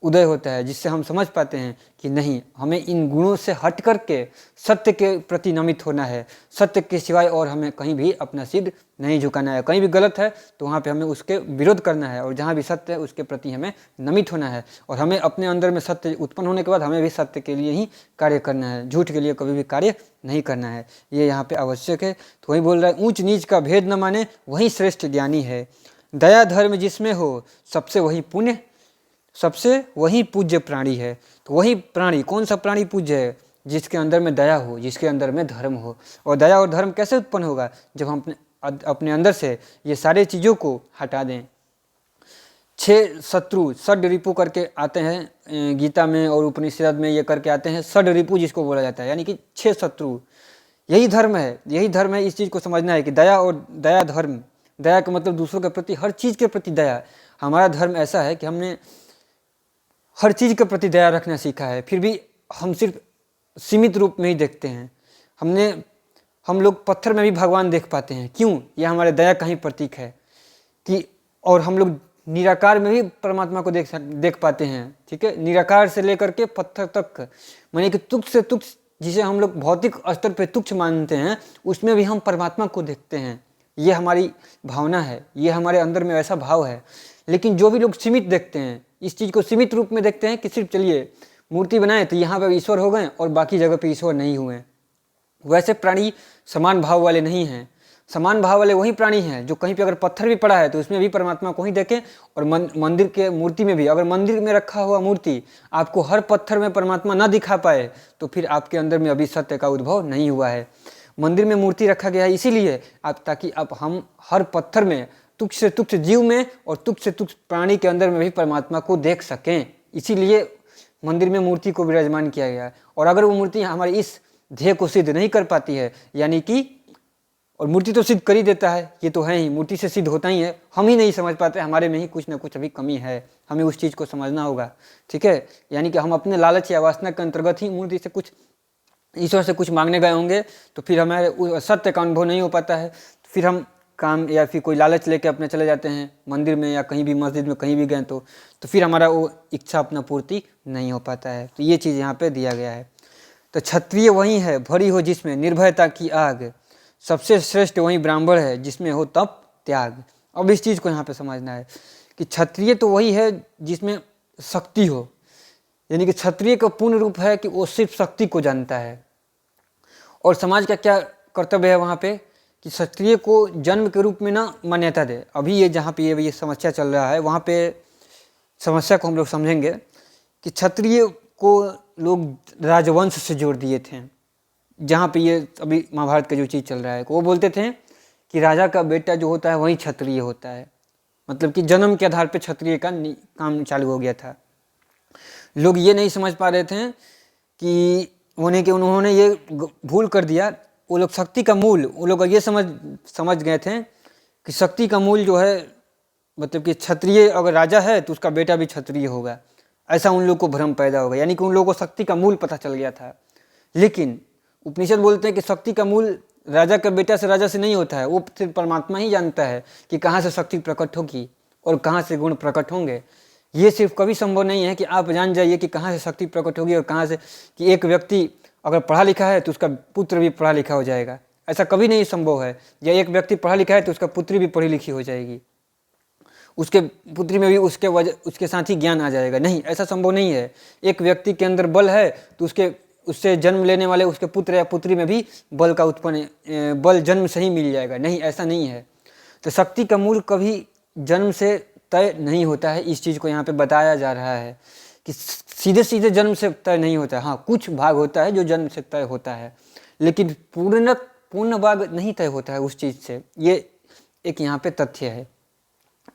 उदय होता है, जिससे हम समझ पाते हैं कि नहीं, हमें इन गुणों से हट करके सत्य के प्रति नमित होना है। सत्य के सिवाय और हमें कहीं भी अपना सिर नहीं झुकाना है। कहीं भी गलत है तो वहाँ पे हमें उसके विरोध करना है, और जहाँ भी सत्य है उसके प्रति हमें नमित होना है। और हमें अपने अंदर में सत्य उत्पन्न होने के बाद हमें भी सत्य के लिए ही कार्य करना है, झूठ के लिए कभी भी कार्य नहीं करना है। ये यहाँ पे आवश्यक है। तो वही बोल रहा है, ऊंच नीच का भेद न माने वही श्रेष्ठ ज्ञानी है। दया धर्म जिसमें हो सबसे वही पूज्य प्राणी है। तो वही प्राणी, कौन सा प्राणी पूज्य है? जिसके अंदर में दया हो, जिसके अंदर में धर्म हो। और दया और धर्म कैसे उत्पन्न होगा? जब हम अपने अंदर से ये सारे चीज़ों को हटा दें। 6 शत्रु, षड रिपु करके आते हैं गीता में और उपनिषद में, ये करके आते हैं षड रिपु जिसको बोला जाता है, यानी कि 6 शत्रु। यही धर्म है, यही धर्म है। इस चीज़ को समझना है कि दया और दया धर्म, दया का मतलब दूसरों के प्रति, हर चीज़ के प्रति दया। हमारा धर्म ऐसा है कि हमने हर चीज़ के प्रति दया रखना सीखा है, फिर भी हम सिर्फ सीमित रूप में ही देखते हैं। हम लोग पत्थर में भी भगवान देख पाते हैं। क्यों? यह हमारे दया का ही प्रतीक है कि, और हम लोग निराकार में भी परमात्मा को देख पाते हैं। ठीक है, निराकार से लेकर के पत्थर तक, माने कि तुच्छ से तुच्छ, जिसे हम लोग भौतिक स्तर पे तुच्छ मानते हैं, उसमें भी हम परमात्मा को देखते हैं। ये हमारी भावना है, ये हमारे अंदर में वैसा भाव है। लेकिन जो भी लोग सीमित देखते हैं, इस चीज़ को सीमित रूप में देखते हैं कि सिर्फ चलिए मूर्ति बनाए तो यहाँ पर ईश्वर हो गए और बाकी जगह पे ईश्वर नहीं हुए। वैसे प्राणी समान भाव वाले नहीं हैं। समान भाव वाले वही प्राणी हैं जो कहीं पे अगर पत्थर भी पड़ा है तो उसमें भी परमात्मा को ही देखें। और मंदिर के मूर्ति में भी, अगर मंदिर में रखा हुआ मूर्ति आपको हर पत्थर में परमात्मा ना दिखा पाए तो फिर आपके अंदर में अभी सत्य का उद्भव नहीं हुआ है। मंदिर में मूर्ति रखा गया है इसीलिए ताकि हम हर पत्थर में, तुच्छ से तुच्छ जीव में और तुच्छ से तुच्छ प्राणी के अंदर में भी परमात्मा को देख सकें। इसीलिए मंदिर में मूर्ति को विराजमान किया गया है। और अगर वो मूर्ति हमारे इस ध्येय को सिद्ध नहीं कर पाती है, यानी कि, और मूर्ति तो सिद्ध कर ही देता है, ये तो है ही, मूर्ति से सिद्ध होता ही है, हम ही नहीं समझ पाते, हमारे में ही कुछ ना कुछ अभी कमी है, हमें उस चीज़ को समझना होगा। ठीक है, यानी कि हम अपने लालच या वासना के अंतर्गत ही मूर्ति से कुछ, ईश्वर से कुछ मांगने गए होंगे, तो फिर हमारे सत्य का अनुभव नहीं हो पाता है। फिर हम काम या फिर कोई लालच लेके अपने चले जाते हैं मंदिर में या कहीं भी मस्जिद में कहीं भी गए तो फिर हमारा वो इच्छा अपना पूर्ति नहीं हो पाता है। तो ये चीज़ यहाँ पे दिया गया है। तो क्षत्रिय वही है भरी हो जिसमें निर्भयता की आग, सबसे श्रेष्ठ वही ब्राह्मण है जिसमें हो तप त्याग। अब इस चीज़ को यहाँ पे समझना है कि क्षत्रिय तो वही है जिसमें शक्ति हो, यानी कि क्षत्रिय का पूर्ण रूप है कि वो सिर्फ शक्ति को जानता है। और समाज का क्या कर्तव्य है वहाँ पे कि क्षत्रिय को जन्म के रूप में ना मान्यता दे। अभी ये जहाँ पे ये समस्या चल रहा है, वहाँ पे समस्या को हम लोग समझेंगे कि क्षत्रिय को लोग राजवंश से जोड़ दिए थे। जहाँ पे ये अभी महाभारत का जो चीज़ चल रहा है, वो बोलते थे कि राजा का बेटा जो होता है वही क्षत्रिय होता है। मतलब कि जन्म के आधार पर क्षत्रिय का काम चालू हो गया था। लोग ये नहीं समझ पा रहे थे कि उन्होंने ये भूल कर दिया। वो लोग शक्ति का मूल, वो लोग ये समझ गए थे कि शक्ति का मूल जो है, मतलब कि क्षत्रिय अगर राजा है तो उसका बेटा भी क्षत्रिय होगा, ऐसा उन लोग को भ्रम पैदा होगा। यानी कि उन लोगों को शक्ति का मूल पता चल गया था। लेकिन उपनिषद बोलते हैं कि शक्ति का मूल राजा का बेटा से, राजा से नहीं होता है। वो सिर्फ परमात्मा ही जानता है कि कहाँ से शक्ति प्रकट होगी और कहाँ से गुण प्रकट होंगे। ये सिर्फ कभी संभव नहीं है कि आप जान जाइए कि कहाँ से शक्ति प्रकट होगी और कहाँ से, कि एक व्यक्ति अगर पढ़ा लिखा है तो उसका पुत्र भी पढ़ा लिखा हो जाएगा, ऐसा कभी नहीं संभव है। या एक व्यक्ति पढ़ा लिखा है तो उसका पुत्री भी पढ़ी लिखी हो जाएगी, उसके पुत्री में भी उसके साथ ही ज्ञान आ जाएगा। नहीं, ऐसा संभव नहीं है। एक व्यक्ति के अंदर बल है तो उससे जन्म लेने वाले उसके पुत्र या पुत्री में भी बल जन्म से ही मिल जाएगा। नहीं, ऐसा नहीं है। तो शक्ति का मूल कभी जन्म से तय नहीं होता है। इस चीज़ को यहाँ पे बताया जा रहा है कि सीधे सीधे जन्म से तय नहीं होता है। हाँ, कुछ भाग होता है जो जन्म से तय होता है, लेकिन पूर्ण भाग नहीं तय होता है उस चीज़ से। ये एक यहाँ पे तथ्य है,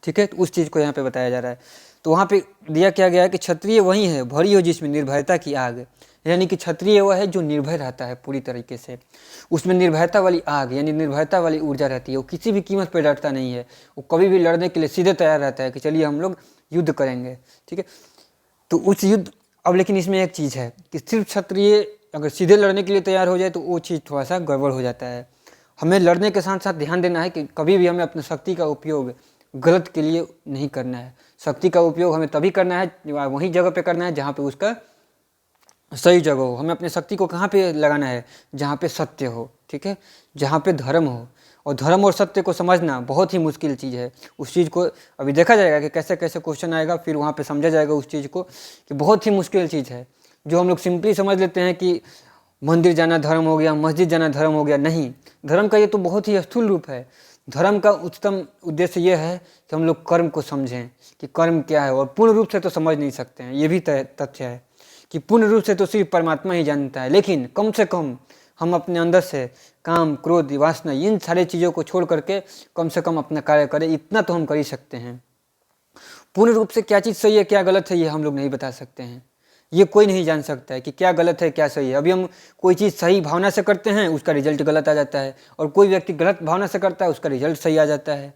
ठीक है। तो उस चीज़ को यहाँ पे बताया जा रहा है। तो वहाँ पे दिया क्या गया है कि क्षत्रिय वही है भरी हो जिसमें निर्भयता की आग। यानी कि क्षत्रिय वह है जो निर्भय रहता है पूरी तरीके से, उसमें निर्भयता वाली आग यानी निर्भयता वाली ऊर्जा रहती है। वो किसी भी कीमत पर डरता नहीं है, वो कभी भी लड़ने के लिए सीधे तैयार रहता है कि चलिए हम लोग युद्ध करेंगे, ठीक है। तो उस युद्ध, अब लेकिन इसमें एक चीज़ है कि सिर्फ क्षत्रिय अगर सीधे लड़ने के लिए तैयार हो जाए तो वो चीज़ थोड़ा सा गड़बड़ हो जाता है। हमें लड़ने के साथ साथ ध्यान देना है कि कभी भी हमें अपनी शक्ति का उपयोग गलत के लिए नहीं करना है। शक्ति का उपयोग हमें तभी करना है, वही जगह पे करना है जहाँ पे उसका सही जगह हो। हमें अपनी शक्ति को कहाँ पे लगाना है? जहाँ पे सत्य हो, ठीक है, जहाँ पे धर्म हो। और धर्म और सत्य को समझना बहुत ही मुश्किल चीज़ है। उस चीज़ को अभी देखा जाएगा कि कैसे कैसे क्वेश्चन आएगा, फिर वहाँ पे समझा जाएगा उस चीज़ को कि बहुत ही मुश्किल चीज़ है। जो हम लोग सिंपली समझ लेते हैं कि मंदिर जाना धर्म हो गया, मस्जिद जाना धर्म हो गया। नहीं, धर्म का ये तो बहुत ही स्थूल रूप है। धर्म का उच्चतम उद्देश्य ये है कि हम लोग कर्म को समझें कि कर्म क्या है। और पूर्ण रूप से तो समझ नहीं सकते हैं, ये भी तथ्य है कि पूर्ण रूप से तो सिर्फ परमात्मा ही जानता है। लेकिन कम से कम हम अपने अंदर से काम, क्रोध, वासना, इन सारे चीज़ों को छोड़ करके कम से कम अपना कार्य करें, इतना तो हम कर ही सकते हैं। पूर्ण रूप से क्या चीज़ सही है क्या गलत है ये हम लोग नहीं बता सकते हैं। ये कोई नहीं जान सकता है कि क्या गलत है क्या सही है। अभी हम कोई चीज़ सही भावना से करते हैं, उसका रिजल्ट गलत आ जाता है, और कोई व्यक्ति गलत भावना से करता है, उसका रिजल्ट सही आ जाता है।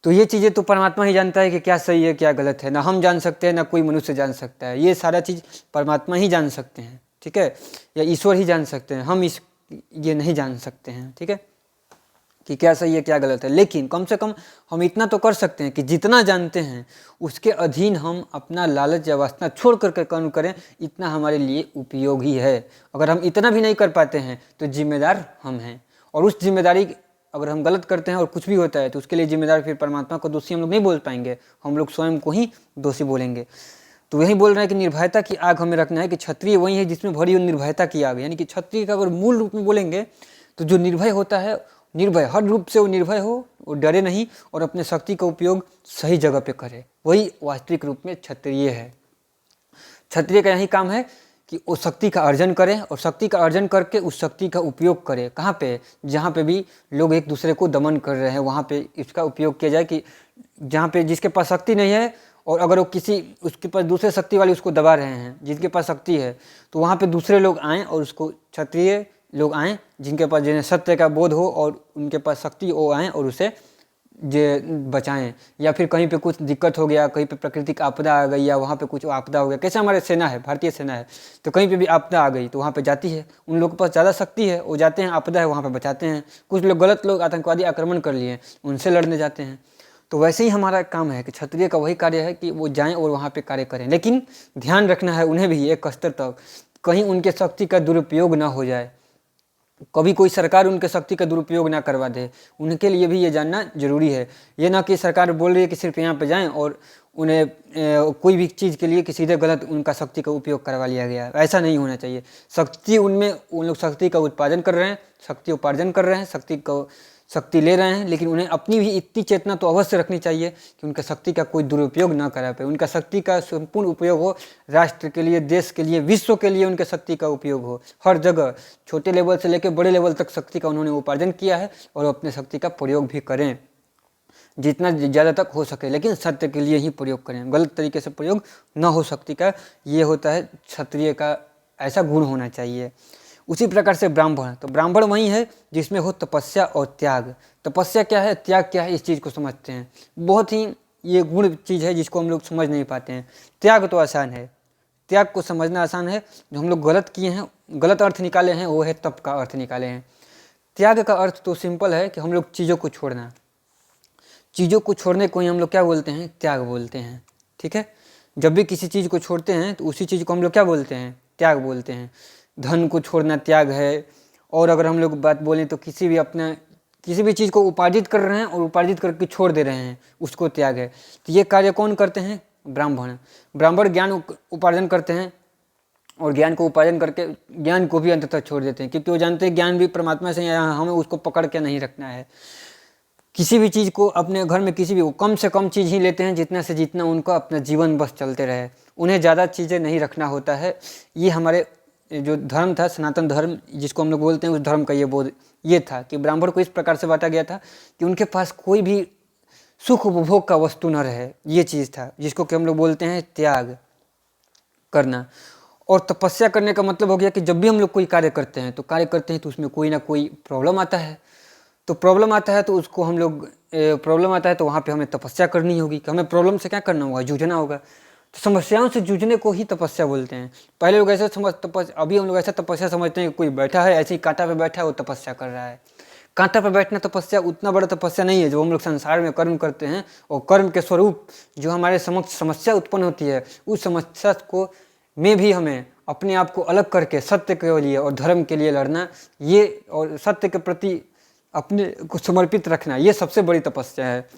तो ये चीज़ें तो परमात्मा ही जानता है कि क्या सही है क्या गलत है। ना हम जान सकते हैं, ना कोई मनुष्य जान सकता है। ये सारा चीज़ परमात्मा ही जान सकते हैं, ठीक है, या ईश्वर ही जान सकते हैं। हम ये नहीं जान सकते हैं, ठीक है, कि क्या सही है क्या गलत है। लेकिन कम से कम हम इतना तो कर सकते हैं कि जितना जानते हैं उसके अधीन हम अपना लालच या वासना छोड़ करके कर्म करें, इतना हमारे लिए उपयोगी है। अगर हम इतना भी नहीं कर पाते हैं तो जिम्मेदार हम हैं, और उस जिम्मेदारी अगर हम गलत करते हैं और कुछ भी होता है तो उसके लिए जिम्मेदार फिर परमात्मा को दोषी हम लोग नहीं बोल पाएंगे, हम लोग स्वयं को ही दोषी बोलेंगे। तो यही बोल रहे हैं कि निर्भयता की आग हमें रखना है कि क्षत्रिय वही है जिसमें भरी हुई निर्भयता की आग। यानी कि क्षत्रिय का अगर मूल रूप में बोलेंगे तो जो निर्भय होता है, निर्भय हर रूप से वो निर्भय हो, वो डरे नहीं और अपने शक्ति का उपयोग सही जगह पे करे, वही वास्तविक रूप में क्षत्रिय है। क्षत्रिय का यही काम है कि वो शक्ति का अर्जन करे और शक्ति का अर्जन करके उस शक्ति का उपयोग करे। कहाँ पे? जहाँ पे भी लोग एक दूसरे को दमन कर रहे हैं वहाँ पे इसका उपयोग किया जाए। कि जहाँ पे जिसके पास शक्ति नहीं है और अगर वो उसके पास दूसरे शक्ति वाले उसको दबा रहे हैं, जिनके पास शक्ति है, तो वहाँ पे दूसरे लोग आएँ और उसको, क्षत्रिय लोग आएँ जिनके पास, जिन्हें सत्य का बोध हो और उनके पास शक्ति, वो आएँ और उसे बचाएं। या फिर कहीं पे कुछ दिक्कत हो गया, कहीं पे प्राकृतिक आपदा आ गई या वहाँ पे कुछ आपदा हो गया, कैसे हमारे सेना है, भारतीय सेना है, तो कहीं पे भी आपदा आ गई तो वहाँ पे जाती है। उन लोगों के पास ज़्यादा शक्ति है, वो जाते हैं, आपदा है वहाँ पे बचाते हैं। कुछ लोग गलत लोग आतंकवादी आक्रमण कर लिए, उनसे लड़ने जाते हैं। तो वैसे ही हमारा काम है कि क्षत्रिय का वही कार्य है कि वो जाएँ और वहाँ पर कार्य करें। लेकिन ध्यान रखना है उन्हें भी एक स्तर तक, कहीं उनके शक्ति का दुरुपयोग ना हो जाए, कभी कोई सरकार उनके शक्ति का दुरुपयोग ना करवा दे। उनके लिए भी ये जानना जरूरी है। ये ना कि सरकार बोल रही है कि सिर्फ यहाँ पे जाएं और उन्हें कोई भी चीज़ के लिए कि सीधे गलत उनका शक्ति का उपयोग करवा लिया गया, ऐसा नहीं होना चाहिए। शक्ति उनमें, उन लोग शक्ति का उत्पादन कर रहे हैं, शक्ति उपार्जन कर रहे हैं, शक्ति ले रहे हैं, लेकिन उन्हें अपनी भी इतनी चेतना तो अवश्य रखनी चाहिए कि उनका शक्ति का कोई दुरुपयोग ना करा पाए। उनका शक्ति का संपूर्ण उपयोग हो, राष्ट्र के लिए, देश के लिए, विश्व के लिए उनके शक्ति का उपयोग हो। हर जगह छोटे लेवल से लेकर बड़े लेवल तक शक्ति का उन्होंने उपार्जन किया है और अपने शक्ति का प्रयोग भी करें। जितना ज़्यादा तक हो सके, लेकिन सत्य के लिए ही प्रयोग करें, गलत तरीके से प्रयोग न हो शक्ति का। ये होता है क्षत्रिय का ऐसा गुण होना चाहिए। उसी प्रकार से ब्राह्मण, तो ब्राह्मण वही है जिसमें हो तपस्या और त्याग। तपस्या क्या है, त्याग क्या है, इस चीज़ को समझते हैं। बहुत ही ये गुण चीज़ है जिसको हम लोग समझ नहीं पाते हैं। त्याग तो आसान है, त्याग को समझना आसान है। जो हम लोग गलत किए हैं, गलत अर्थ निकाले हैं, वो है तप का अर्थ निकाले हैं। त्याग का अर्थ तो सिंपल है कि हम लोग चीज़ों को छोड़ना, चीज़ों को छोड़ने को ही हम लोग क्या बोलते हैं, त्याग बोलते हैं। ठीक है, जब भी किसी चीज़ को छोड़ते हैं तो उसी चीज़ को हम लोग क्या बोलते हैं, त्याग बोलते हैं। धन को छोड़ना त्याग है। और अगर हम लोग बात बोलें तो किसी भी चीज़ को उपार्जित कर रहे हैं और उपार्जित करके छोड़ दे रहे हैं, उसको त्याग है। तो ये कार्य कौन करते हैं, ब्राह्मण। ब्राह्मण ज्ञान उपार्जन करते हैं और ज्ञान को उपार्जन करके ज्ञान को भी अंततः छोड़ देते हैं, क्योंकि वो जानते हैं ज्ञान भी परमात्मा से आया, हमें उसको पकड़ के नहीं रखना है। किसी भी चीज़ को अपने घर में किसी भी कम से कम चीज़ ही लेते हैं, जितना से जितना उनका अपना जीवन बस चलते रहे, उन्हें ज़्यादा चीज़ें नहीं रखना होता है। ये हमारे जो धर्म था, सनातन धर्म जिसको हम लोग बोलते हैं, उस धर्म का ये बोध ये था कि ब्राह्मण को इस प्रकार से बांटा गया था कि उनके पास कोई भी सुख उपभोग का वस्तु न रहे। ये चीज़ था जिसको कि हम लोग बोलते हैं त्याग करना। और तपस्या करने का मतलब हो गया कि जब भी हम लोग कोई कार्य करते हैं तो उसमें कोई ना कोई प्रॉब्लम आता है। तो प्रॉब्लम आता है तो उसको हम लोग प्रॉब्लम आता है तो वहाँ पे हमें तपस्या करनी होगी कि हमें प्रॉब्लम से क्या करना होगा, जूझना होगा। तो समस्याओं से जूझने को ही तपस्या बोलते हैं। पहले लोग ऐसा अभी हम लोग ऐसा तपस्या समझते हैं कि कोई बैठा है ऐसे ही कांटा पे बैठा है, वो तपस्या कर रहा है। कांटा पे बैठना तपस्या उतना बड़ा तपस्या नहीं है। जो हम लोग संसार में कर्म करते हैं और कर्म के स्वरूप जो हमारे समक्ष समस्या उत्पन्न होती है, उस समस्या को में भी हमें अपने आप को अलग करके सत्य के लिए और धर्म के लिए लड़ना, ये और सत्य के प्रति अपने को समर्पित रखना, ये सबसे बड़ी तपस्या है।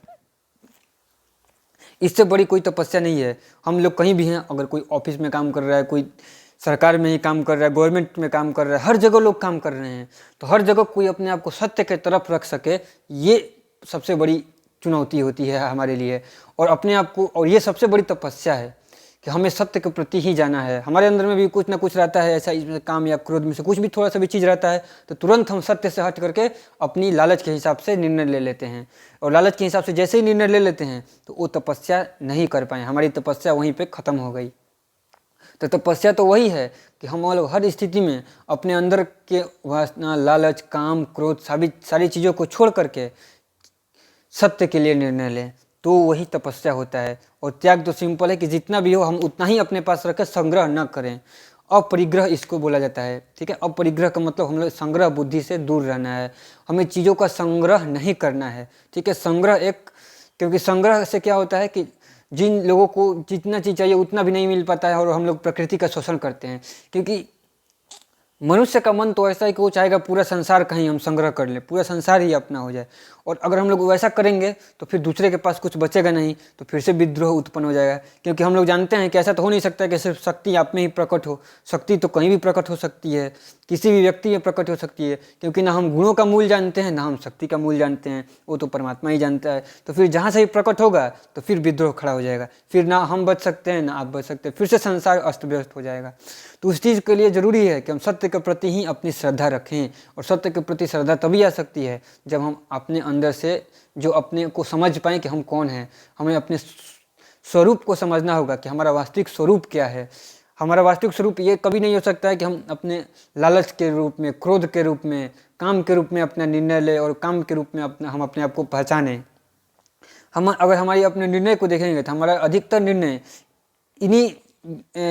इससे बड़ी कोई तपस्या नहीं है। हम लोग कहीं भी हैं, अगर कोई ऑफिस में काम कर रहा है, कोई सरकार में ही काम कर रहा है, गवर्नमेंट में काम कर रहा है, हर जगह लोग काम कर रहे हैं, तो हर जगह कोई अपने आप को सत्य के तरफ रख सके, ये सबसे बड़ी चुनौती होती है हमारे लिए। और अपने आप को, और ये सबसे बड़ी तपस्या है कि हमें सत्य के प्रति ही जाना है। हमारे अंदर में भी कुछ ना कुछ रहता है ऐसा, इसमें काम या क्रोध में से कुछ भी थोड़ा सा भी चीज़ रहता है तो तुरंत हम सत्य से हट करके अपनी लालच के हिसाब से निर्णय ले लेते हैं। और लालच के हिसाब से जैसे ही निर्णय ले लेते हैं तो वो तपस्या नहीं कर पाए, हमारी तपस्या वहीं पर ख़त्म हो गई। तो तपस्या तो वही है कि हम लोग हर स्थिति में अपने अंदर के वासना, लालच, काम, क्रोध सारी चीज़ों को छोड़ करके सत्य के लिए निर्णय लें, तो वही तपस्या होता है। और त्याग तो सिंपल है कि जितना भी हो हम उतना ही अपने पास रखें, संग्रह न करें। अपरिग्रह इसको बोला जाता है। ठीक है, अपरिग्रह का मतलब हम लोग संग्रह बुद्धि से दूर रहना है, हमें चीज़ों का संग्रह नहीं करना है। ठीक है, संग्रह क्योंकि संग्रह से क्या होता है कि जिन लोगों को जितना चीज़ चाहिए उतना भी नहीं मिल पाता है और हम लोग प्रकृति का शोषण करते हैं। क्योंकि मनुष्य का मन तो ऐसा है कि वो चाहेगा पूरा संसार कहीं हम संग्रह कर लें, पूरा संसार ही अपना हो जाए। और अगर हम लोग वैसा करेंगे तो फिर दूसरे के पास कुछ बचेगा नहीं, तो फिर से विद्रोह उत्पन्न हो जाएगा। क्योंकि हम लोग जानते हैं कि ऐसा तो हो नहीं सकता कि सिर्फ शक्ति आप में ही प्रकट हो। शक्ति तो कहीं भी प्रकट हो सकती है, किसी भी व्यक्ति में प्रकट हो सकती है। क्योंकि ना हम गुणों का मूल जानते हैं, ना हम शक्ति का मूल जानते हैं, वो तो परमात्मा ही जानता है। तो फिर जहाँ से ही प्रकट होगा तो फिर विद्रोह खड़ा हो जाएगा, फिर ना हम बच सकते हैं ना आप बच सकते हैं, फिर से संसार अस्त व्यस्त हो जाएगा। तो उस चीज़ के लिए ज़रूरी है कि हम सत्य के प्रति ही अपनी श्रद्धा रखें। और सत्य के प्रति श्रद्धा तभी आ सकती है जब हम अपने अंदर से जो अपने को समझ पाएँ कि हम कौन हैं। हमें अपने स्वरूप को समझना होगा कि हमारा वास्तविक स्वरूप क्या है। हमारा वास्तविक स्वरूप ये कभी नहीं हो सकता है कि हम अपने लालच के रूप में, क्रोध के रूप में, काम के रूप में अपना निर्णय लें और काम के रूप में हम अपने आप को पहचानें। हम अगर हमारी अपने निर्णय को देखेंगे तो हमारा अधिकतर निर्णय इन्हीं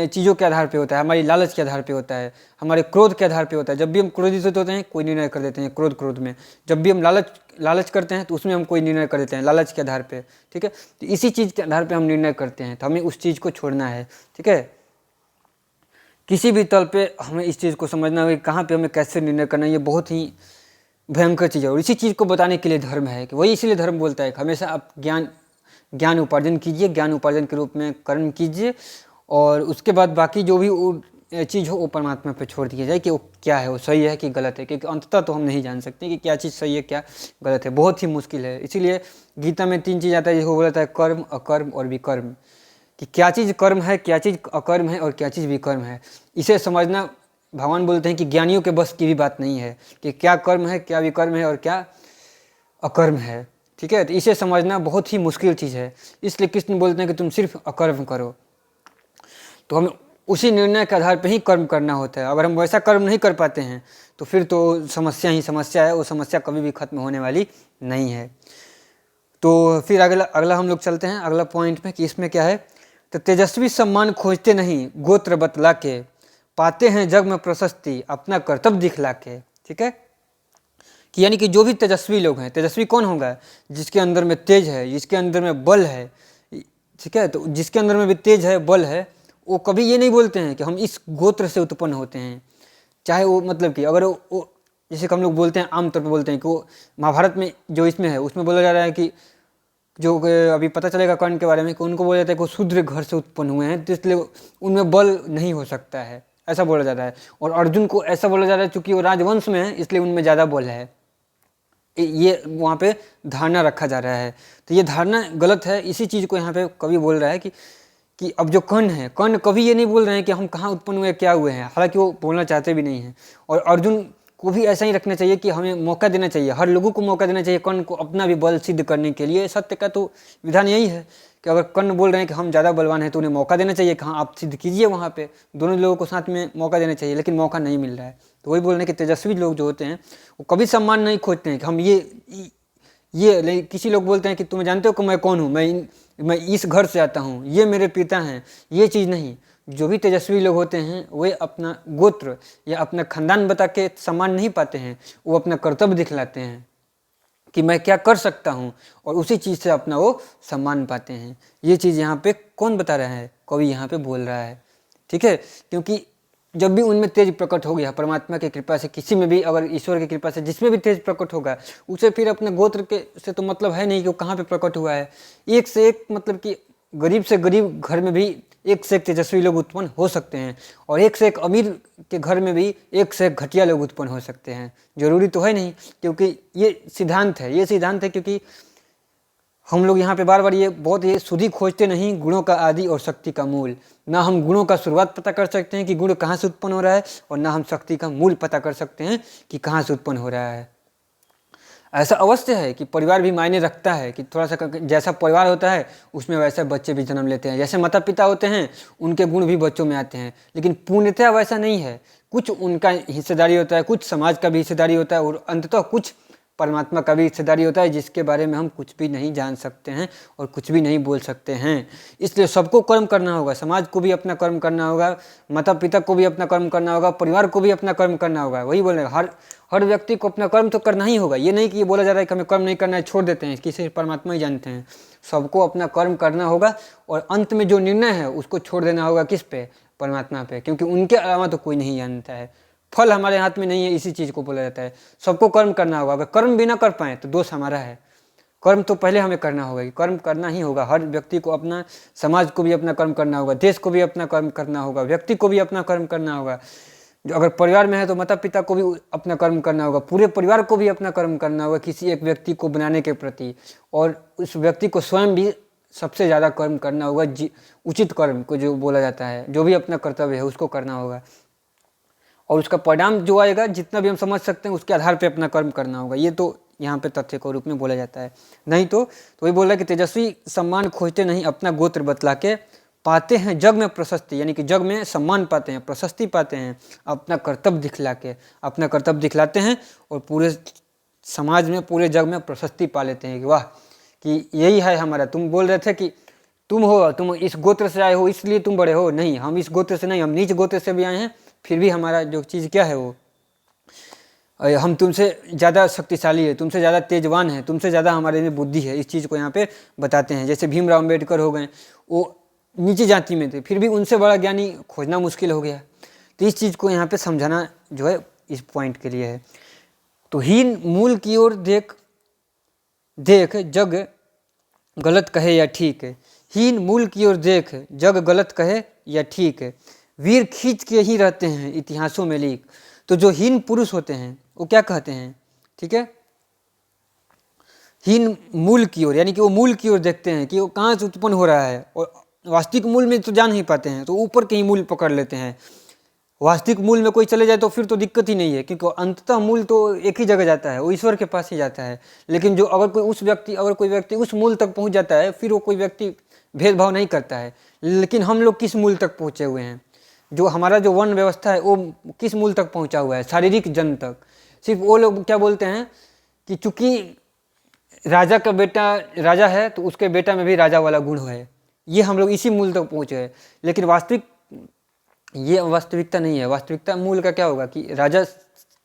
चीज़ों के आधार पे होता है, हमारी लालच के आधार पे होता है, हमारे क्रोध के आधार पे होता है। जब भी हम क्रोधित होते हैं कोई निर्णय कर देते हैं क्रोध में, जब भी हम लालच करते हैं तो उसमें हम कोई निर्णय कर देते हैं लालच के आधार पे। ठीक है, तो इसी चीज़ के आधार पे हम निर्णय करते हैं, तो हमें उस चीज़ को छोड़ना है। ठीक है, किसी भी तल पे हमें इस चीज़ को समझना होगा कि कहाँ पे हमें कैसे निर्णय करना है। ये बहुत ही भयंकर चीज़ है और इसी चीज़ को बताने के लिए धर्म है कि वही इसीलिए धर्म बोलता है कि हमेशा आप ज्ञान उपार्जन कीजिए, ज्ञान उपार्जन के रूप में कर्म कीजिए और उसके बाद बाकी जो भी चीज़ हो वो परमात्मा पे छोड़ दिया जाए कि वो क्या है, वो सही है कि गलत है। क्योंकि अंततः तो हम नहीं जान सकते कि क्या चीज़ सही है क्या गलत है, बहुत ही मुश्किल है। इसीलिए गीता में 3 चीज़ आता है जिसको बोला जाता है कर्म, अकर्म और विकर्म, कि क्या चीज़ कर्म है, क्या चीज़ अकर्म है और क्या चीज़ विकर्म है। इसे समझना भगवान बोलते हैं कि ज्ञानियों के बस की भी बात नहीं है कि क्या कर्म है, क्या विकर्म है और क्या अकर्म है। ठीक है। तो इसे समझना बहुत ही मुश्किल चीज़ है, इसलिए कृष्ण बोलते हैं कि तुम सिर्फ अकर्म करो। तो हमें उसी निर्णय के आधार पर ही कर्म करना होता है। अगर हम वैसा कर्म नहीं कर पाते हैं तो फिर तो समस्या ही समस्या है, वो समस्या कभी भी खत्म होने वाली नहीं है। तो फिर अगला हम लोग चलते हैं अगला पॉइंट में कि इसमें क्या है। तो तेजस्वी सम्मान खोजते नहीं गोत्र बतला के, पाते हैं जग में प्रशस्ति अपना कर्तव्य दिखला के। ठीक है, कि यानी कि जो भी तेजस्वी लोग हैं, तेजस्वी कौन होगा? जिसके अंदर में तेज है, जिसके अंदर में बल है। ठीक है, तो जिसके अंदर में भी तेज है, बल है, वो कभी ये नहीं बोलते हैं कि हम इस गोत्र से उत्पन्न होते हैं। चाहे वो मतलब कि अगर वो जैसे कि हम लोग बोलते हैं, आमतौर पर बोलते हैं कि वो महाभारत में जो इसमें है उसमें बोला जा रहा है कि जो अभी पता चलेगा कर्ण के बारे में कि उनको बोला जाता है कि वो शूद्र घर से उत्पन्न हुए हैं, तो इसलिए उनमें बल नहीं हो सकता है, ऐसा बोला जाता है। और अर्जुन को ऐसा बोला जा रहा है क्योंकि वो राजवंश में है, इसलिए उनमें ज़्यादा बल है। ये वहाँ पे धारणा रखा जा रहा है। तो ये धारणा गलत है। इसी चीज़ को यहाँ पे कवि बोल रहा है कि अब जो कर्ण है, कर्ण कभी ये नहीं बोल रहे हैं कि हम कहाँ उत्पन्न हुए, क्या हुए हैं, हालांकि वो बोलना चाहते भी नहीं हैं। और अर्जुन को भी ऐसा ही रखना चाहिए कि हमें मौका देना चाहिए, हर लोगों को मौका देना चाहिए कर्ण को अपना भी बल सिद्ध करने के लिए। सत्य का तो विधान यही है कि अगर कर्ण बोल रहे हैं कि हम ज़्यादा बलवान हैं तो उन्हें मौका देना चाहिए कि हाँ आप सिद्ध कीजिए, वहाँ पे दोनों लोगों को साथ में मौका देना चाहिए, लेकिन मौका नहीं मिल रहा है। तो वही बोल रहे हैं कि तेजस्वी लोग जो होते हैं वो कभी सम्मान नहीं खोजते हैं कि हम ये किसी लोग बोलते हैं कि तुम्हें जानते हो कि मैं कौन हूँ, मैं इस घर से आता हूँ, ये मेरे पिता हैं, ये चीज़ नहीं। जो भी तेजस्वी लोग होते हैं वे अपना गोत्र या अपना खानदान बता के सम्मान नहीं पाते हैं, वो अपना कर्तव्य दिखलाते हैं कि मैं क्या कर सकता हूँ, और उसी चीज़ से अपना वो सम्मान पाते हैं। ये चीज़ यहाँ पे कौन बता रहा है? कवि यहाँ पे बोल रहा है। ठीक है, क्योंकि जब भी उनमें तेज प्रकट हो गया परमात्मा की कृपा से, किसी में भी अगर ईश्वर की कृपा से जिसमें भी तेज प्रकट होगा, उसे फिर अपने गोत्र के से तो मतलब है नहीं कि वो कहाँ पे प्रकट हुआ है। एक से एक मतलब कि गरीब से गरीब घर में भी एक से एक तेजस्वी लोग उत्पन्न हो सकते हैं, और एक से एक अमीर के घर में भी एक से एक घटिया लोग उत्पन्न हो सकते हैं। जरूरी तो है नहीं, क्योंकि ये सिद्धांत है क्योंकि हम लोग यहाँ पे बार बार ये सुधि खोजते नहीं गुणों का आदि और शक्ति का मूल। ना हम गुणों का शुरुआत पता कर सकते हैं कि गुण कहाँ से उत्पन्न हो रहा है, और ना हम शक्ति का मूल पता कर सकते हैं कि कहाँ से उत्पन्न हो रहा है। ऐसा अवश्य है कि परिवार भी मायने रखता है, कि थोड़ा सा जैसा परिवार होता है उसमें वैसे बच्चे भी जन्म लेते हैं। जैसे माता पिता होते हैं उनके गुण भी बच्चों में आते हैं, लेकिन पूर्णतः वैसा नहीं है। कुछ उनका हिस्सेदारी होता है, कुछ समाज का भी हिस्सेदारी होता है, और अंततः कुछ परमात्मा का भी हिस्सेदारी होता है, जिसके बारे में हम कुछ भी नहीं जान सकते हैं और कुछ भी नहीं बोल सकते हैं। इसलिए सबको कर्म करना होगा, समाज को भी अपना कर्म करना होगा, माता पिता को भी अपना कर्म करना होगा, परिवार को भी अपना कर्म करना होगा। वही बोल रहे हैं, हर व्यक्ति को अपना कर्म तो करना ही होगा। ये नहीं कि ये बोला जा रहा है कि हमें कर्म नहीं करना है, छोड़ देते हैं, किसी परमात्मा ही जानते हैं। सबको अपना कर्म करना होगा, और अंत में जो निर्णय है उसको छोड़ देना होगा किस पे? परमात्मा पे, क्योंकि उनके अलावा तो कोई नहीं जानता है। फल हमारे हाथ में नहीं है, इसी चीज़ को बोला जाता है। सबको कर्म करना होगा। अगर कर्म भी ना कर पाए तो दोष हमारा है। कर्म तो पहले हमें करना होगा, कर्म करना ही होगा। हर व्यक्ति को अपना, समाज को भी अपना कर्म करना होगा, देश को भी अपना कर्म करना होगा, व्यक्ति को भी अपना कर्म करना होगा। जो अगर परिवार में है तो माता पिता को भी अपना कर्म करना होगा, पूरे परिवार को भी अपना कर्म करना होगा किसी एक व्यक्ति को बनाने के प्रति, और उस व्यक्ति को स्वयं भी सबसे ज़्यादा कर्म करना होगा। उचित कर्म को जो बोला जाता है, जो भी अपना कर्तव्य है उसको करना होगा, और उसका परिणाम जो आएगा जितना भी हम समझ सकते हैं उसके आधार पे अपना कर्म करना होगा। ये तो यहाँ पे तथ्य के रूप में बोला जाता है। नहीं तो वही बोल रहा है कि तेजस्वी सम्मान खोजते नहीं अपना गोत्र बतला के, पाते हैं जग में प्रशस्ति, यानी कि जग में सम्मान पाते हैं, प्रशस्ति पाते हैं अपना कर्तव्य दिखला के। अपना कर्तव्य दिखलाते हैं और पूरे समाज में, पूरे जग में प्रशस्ति पा लेते हैं कि वाह, कि यही है हमारा। तुम बोल रहे थे कि तुम इस गोत्र से आए हो इसलिए तुम बड़े हो, नहीं, हम इस गोत्र से नहीं, हम नीच गोत्र से भी आए हैं, फिर भी हमारा जो चीज़ क्या है वो, हम तुमसे ज़्यादा शक्तिशाली है, तुमसे ज़्यादा तेजवान है, तुमसे ज़्यादा हमारे में बुद्धि है। इस चीज़ को यहाँ पे बताते हैं। जैसे भीमराव अम्बेडकर हो गए, वो नीची जाति में थे, फिर भी उनसे बड़ा ज्ञानी खोजना मुश्किल हो गया। तो इस चीज़ को यहाँ पे समझाना जो है इस पॉइंट के लिए है। तो हीन मूल की ओर देख जग गलत कहे या ठीक है। हीन मूल की ओर देख जग गलत कहे या ठीक है। वीर खींच के ही रहते हैं इतिहासों में लीक। तो जो हीन पुरुष होते हैं वो क्या कहते हैं? ठीक है, हीन मूल की ओर, यानी कि वो मूल की ओर देखते हैं कि वो कहाँ से उत्पन्न हो रहा है, और वास्तविक मूल में तो जान नहीं पाते हैं, तो ऊपर के ही मूल पकड़ लेते हैं। वास्तविक मूल में कोई चले जाए तो फिर तो दिक्कत ही नहीं है, क्योंकि अंततः मूल तो एक ही जगह जाता है, वो ईश्वर के पास ही जाता है। लेकिन जो अगर कोई व्यक्ति उस मूल तक पहुंच जाता है, फिर वो कोई व्यक्ति भेदभाव नहीं करता है। लेकिन हम लोग किस मूल तक पहुँचे हुए हैं? जो हमारा जो वर्ण व्यवस्था है वो किस मूल तक पहुँचा हुआ है? शारीरिक जन्म तक। सिर्फ वो लोग क्या बोलते हैं कि चूंकि राजा का बेटा राजा है तो उसके बेटा में भी राजा वाला गुण है, ये हम लोग इसी मूल तक पहुँचे हैं। लेकिन ये वास्तविकता नहीं है। वास्तविकता मूल का क्या होगा कि राजा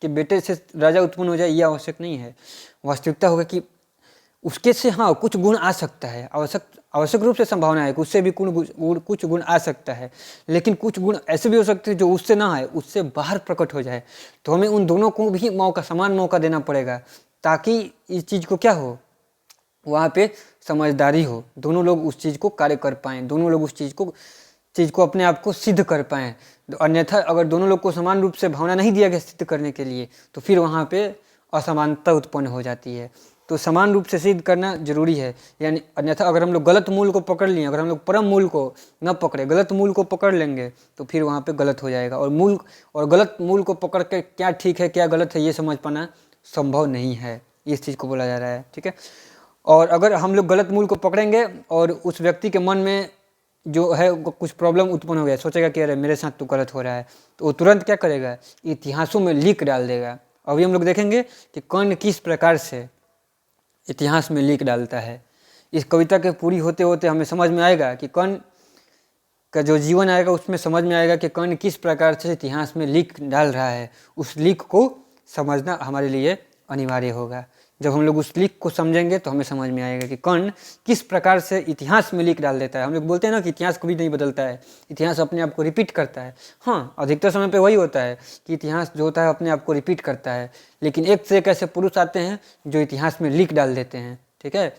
के बेटे से राजा उत्पन्न हो जाए, ये आवश्यक नहीं है। वास्तविकता होगा कि उसके से हाँ कुछ गुण आ सकता है, आवश्यक रूप से संभावना है कि उससे भी कुछ गुण आ सकता है, लेकिन कुछ गुण ऐसे भी हो सकते हैं जो उससे ना आए, उससे बाहर प्रकट हो जाए। तो हमें उन दोनों को भी समान मौका देना पड़ेगा, ताकि इस चीज़ को क्या हो, वहाँ पे समझदारी हो, दोनों लोग उस चीज़ को कार्य कर पाएँ, दोनों लोग उस चीज़ को अपने आप को सिद्ध कर पाएँ। अन्यथा अगर दोनों लोग को समान रूप से भावना नहीं दिया गया सिद्ध करने के लिए, तो फिर वहाँ पे असमानता उत्पन्न हो जाती है। तो समान रूप से सिद्ध करना जरूरी है। यानी अन्यथा अगर हम लोग गलत मूल को पकड़ लिए, अगर हम लोग परम मूल को न पकड़े, गलत मूल को पकड़ लेंगे, तो फिर वहाँ पे गलत हो जाएगा। और गलत मूल को पकड़ के क्या ठीक है क्या गलत है ये समझ पाना संभव नहीं है, इस चीज़ को बोला जा रहा है। ठीक है। और अगर हम लोग गलत मूल को पकड़ेंगे और उस व्यक्ति के मन में जो है कुछ प्रॉब्लम उत्पन्न हो गया, सोचेगा कि अरे मेरे साथ तो गलत हो रहा है, तो वो तुरंत क्या करेगा, इतिहासों में लीक डाल देगा। अभी हम लोग देखेंगे कि कर्ण किस प्रकार से इतिहास में लीक डालता है। इस कविता के पूरी होते होते हमें समझ में आएगा कि कर्ण का जो जीवन आएगा उसमें समझ में आएगा कि कर्ण किस प्रकार से इतिहास में लीक डाल रहा है। उस लीक को समझना हमारे लिए अनिवार्य होगा। जब हम लोग उस लीक को समझेंगे तो हमें समझ में आएगा कि कर्ण किस प्रकार से इतिहास में लीक डाल देता है। हम लोग बोलते हैं ना कि इतिहास कभी नहीं बदलता है, इतिहास अपने आप को रिपीट करता है। हाँ, अधिकतर समय पे वही होता है कि इतिहास जो होता है अपने आप को रिपीट करता है, लेकिन एक से एक ऐसे पुरुष आते हैं जो इतिहास में लीक डाल देते हैं। ठीक है।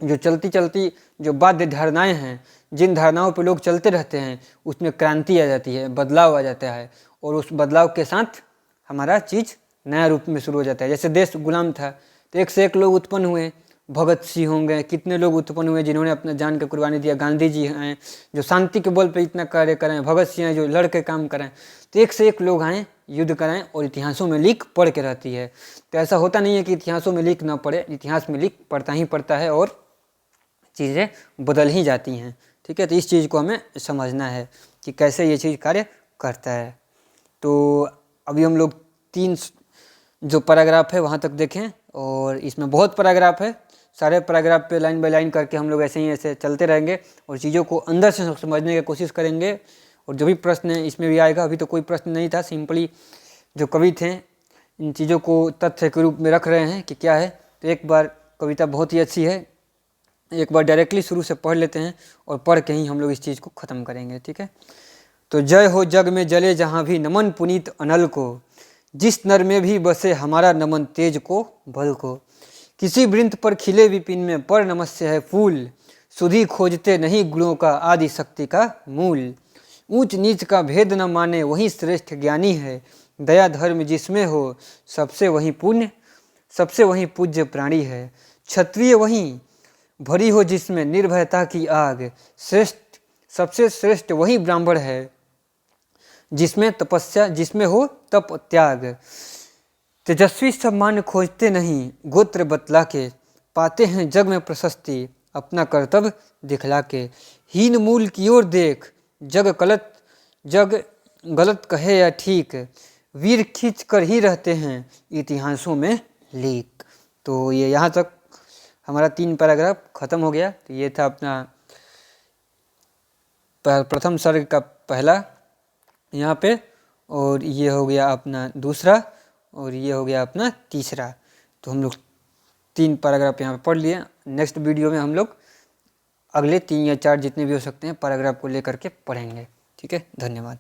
जो चलती जो बाध्य धारणाएँ हैं, जिन धारणाओं पर लोग चलते रहते हैं, उसमें क्रांति आ जाती है, बदलाव आ जाता है, और उस बदलाव के साथ हमारा चीज़ नया रूप में शुरू हो जाता है। जैसे देश गुलाम था तो एक से एक लोग उत्पन्न हुए, भगत सिंह होंगे, कितने लोग उत्पन्न हुए जिन्होंने अपना जान का कुर्बानी दिया। गांधी जी हैं जो शांति के बल पे इतना कार्य करें, भगत सिंह हैं जो लड़ के काम करें। तो एक से एक लोग आएँ, युद्ध कराएं, और इतिहासों में लीक पढ़ के रहती है। तो ऐसा होता नहीं है कि इतिहासों में लीक ना पड़े, इतिहास में लीक पड़ता ही पड़ता है और चीज़ें बदल ही जाती हैं। ठीक है। तो इस चीज़ को हमें समझना है कि कैसे ये चीज़ कार्य करता है। तो अभी हम लोग 3 जो पैराग्राफ है वहाँ तक देखें, और इसमें बहुत पैराग्राफ है। सारे पैराग्राफ पे लाइन बाय लाइन करके हम लोग ऐसे चलते रहेंगे और चीज़ों को अंदर से समझने की कोशिश करेंगे। और जो भी प्रश्न है इसमें भी आएगा। अभी तो कोई प्रश्न नहीं था, सिंपली जो कवि थे इन चीज़ों को तथ्य के रूप में रख रहे हैं कि क्या है। तो एक बार कविता बहुत ही अच्छी है, एक बार डायरेक्टली शुरू से पढ़ लेते हैं और पढ़ के ही हम लोग इस चीज़ को ख़त्म करेंगे। ठीक है। तो जय हो जग में जले जहाँ भी नमन पुनीत अनल को, जिस नर में भी बसे हमारा नमन तेज को बल को। किसी वृंत पर खिले विपिन में पर नमस्य है फूल, सुधि खोजते नहीं गुणों का आदि शक्ति का मूल। ऊंच नीच का भेद न माने वही श्रेष्ठ ज्ञानी है, दया धर्म जिसमें हो सबसे वही पूज्य प्राणी है। क्षत्रिय वही भरी हो जिसमें निर्भयता की आग, सबसे श्रेष्ठ वही ब्राह्मण है जिसमें तपस्या जिसमें हो तप त्याग। तेजस्वी सम्मान खोजते नहीं गोत्र बतला के, पाते हैं जग में प्रशस्ति अपना कर्तव्य दिखला के। हीन मूल की ओर देख जग गलत कहे या ठीक, वीर खींच कर ही रहते हैं इतिहासों में लीक। तो ये यहाँ तक हमारा 3 पैराग्राफ ख़त्म हो गया। तो ये था अपना प्रथम सर्ग का पहला यहाँ पे, और ये हो गया अपना दूसरा, और ये हो गया अपना तीसरा। तो हम लोग 3 पैराग्राफ यहाँ पे पढ़ लिए। नेक्स्ट वीडियो में हम लोग अगले 3 या 4 जितने भी हो सकते हैं पैराग्राफ को लेकर के पढ़ेंगे। ठीक है। धन्यवाद।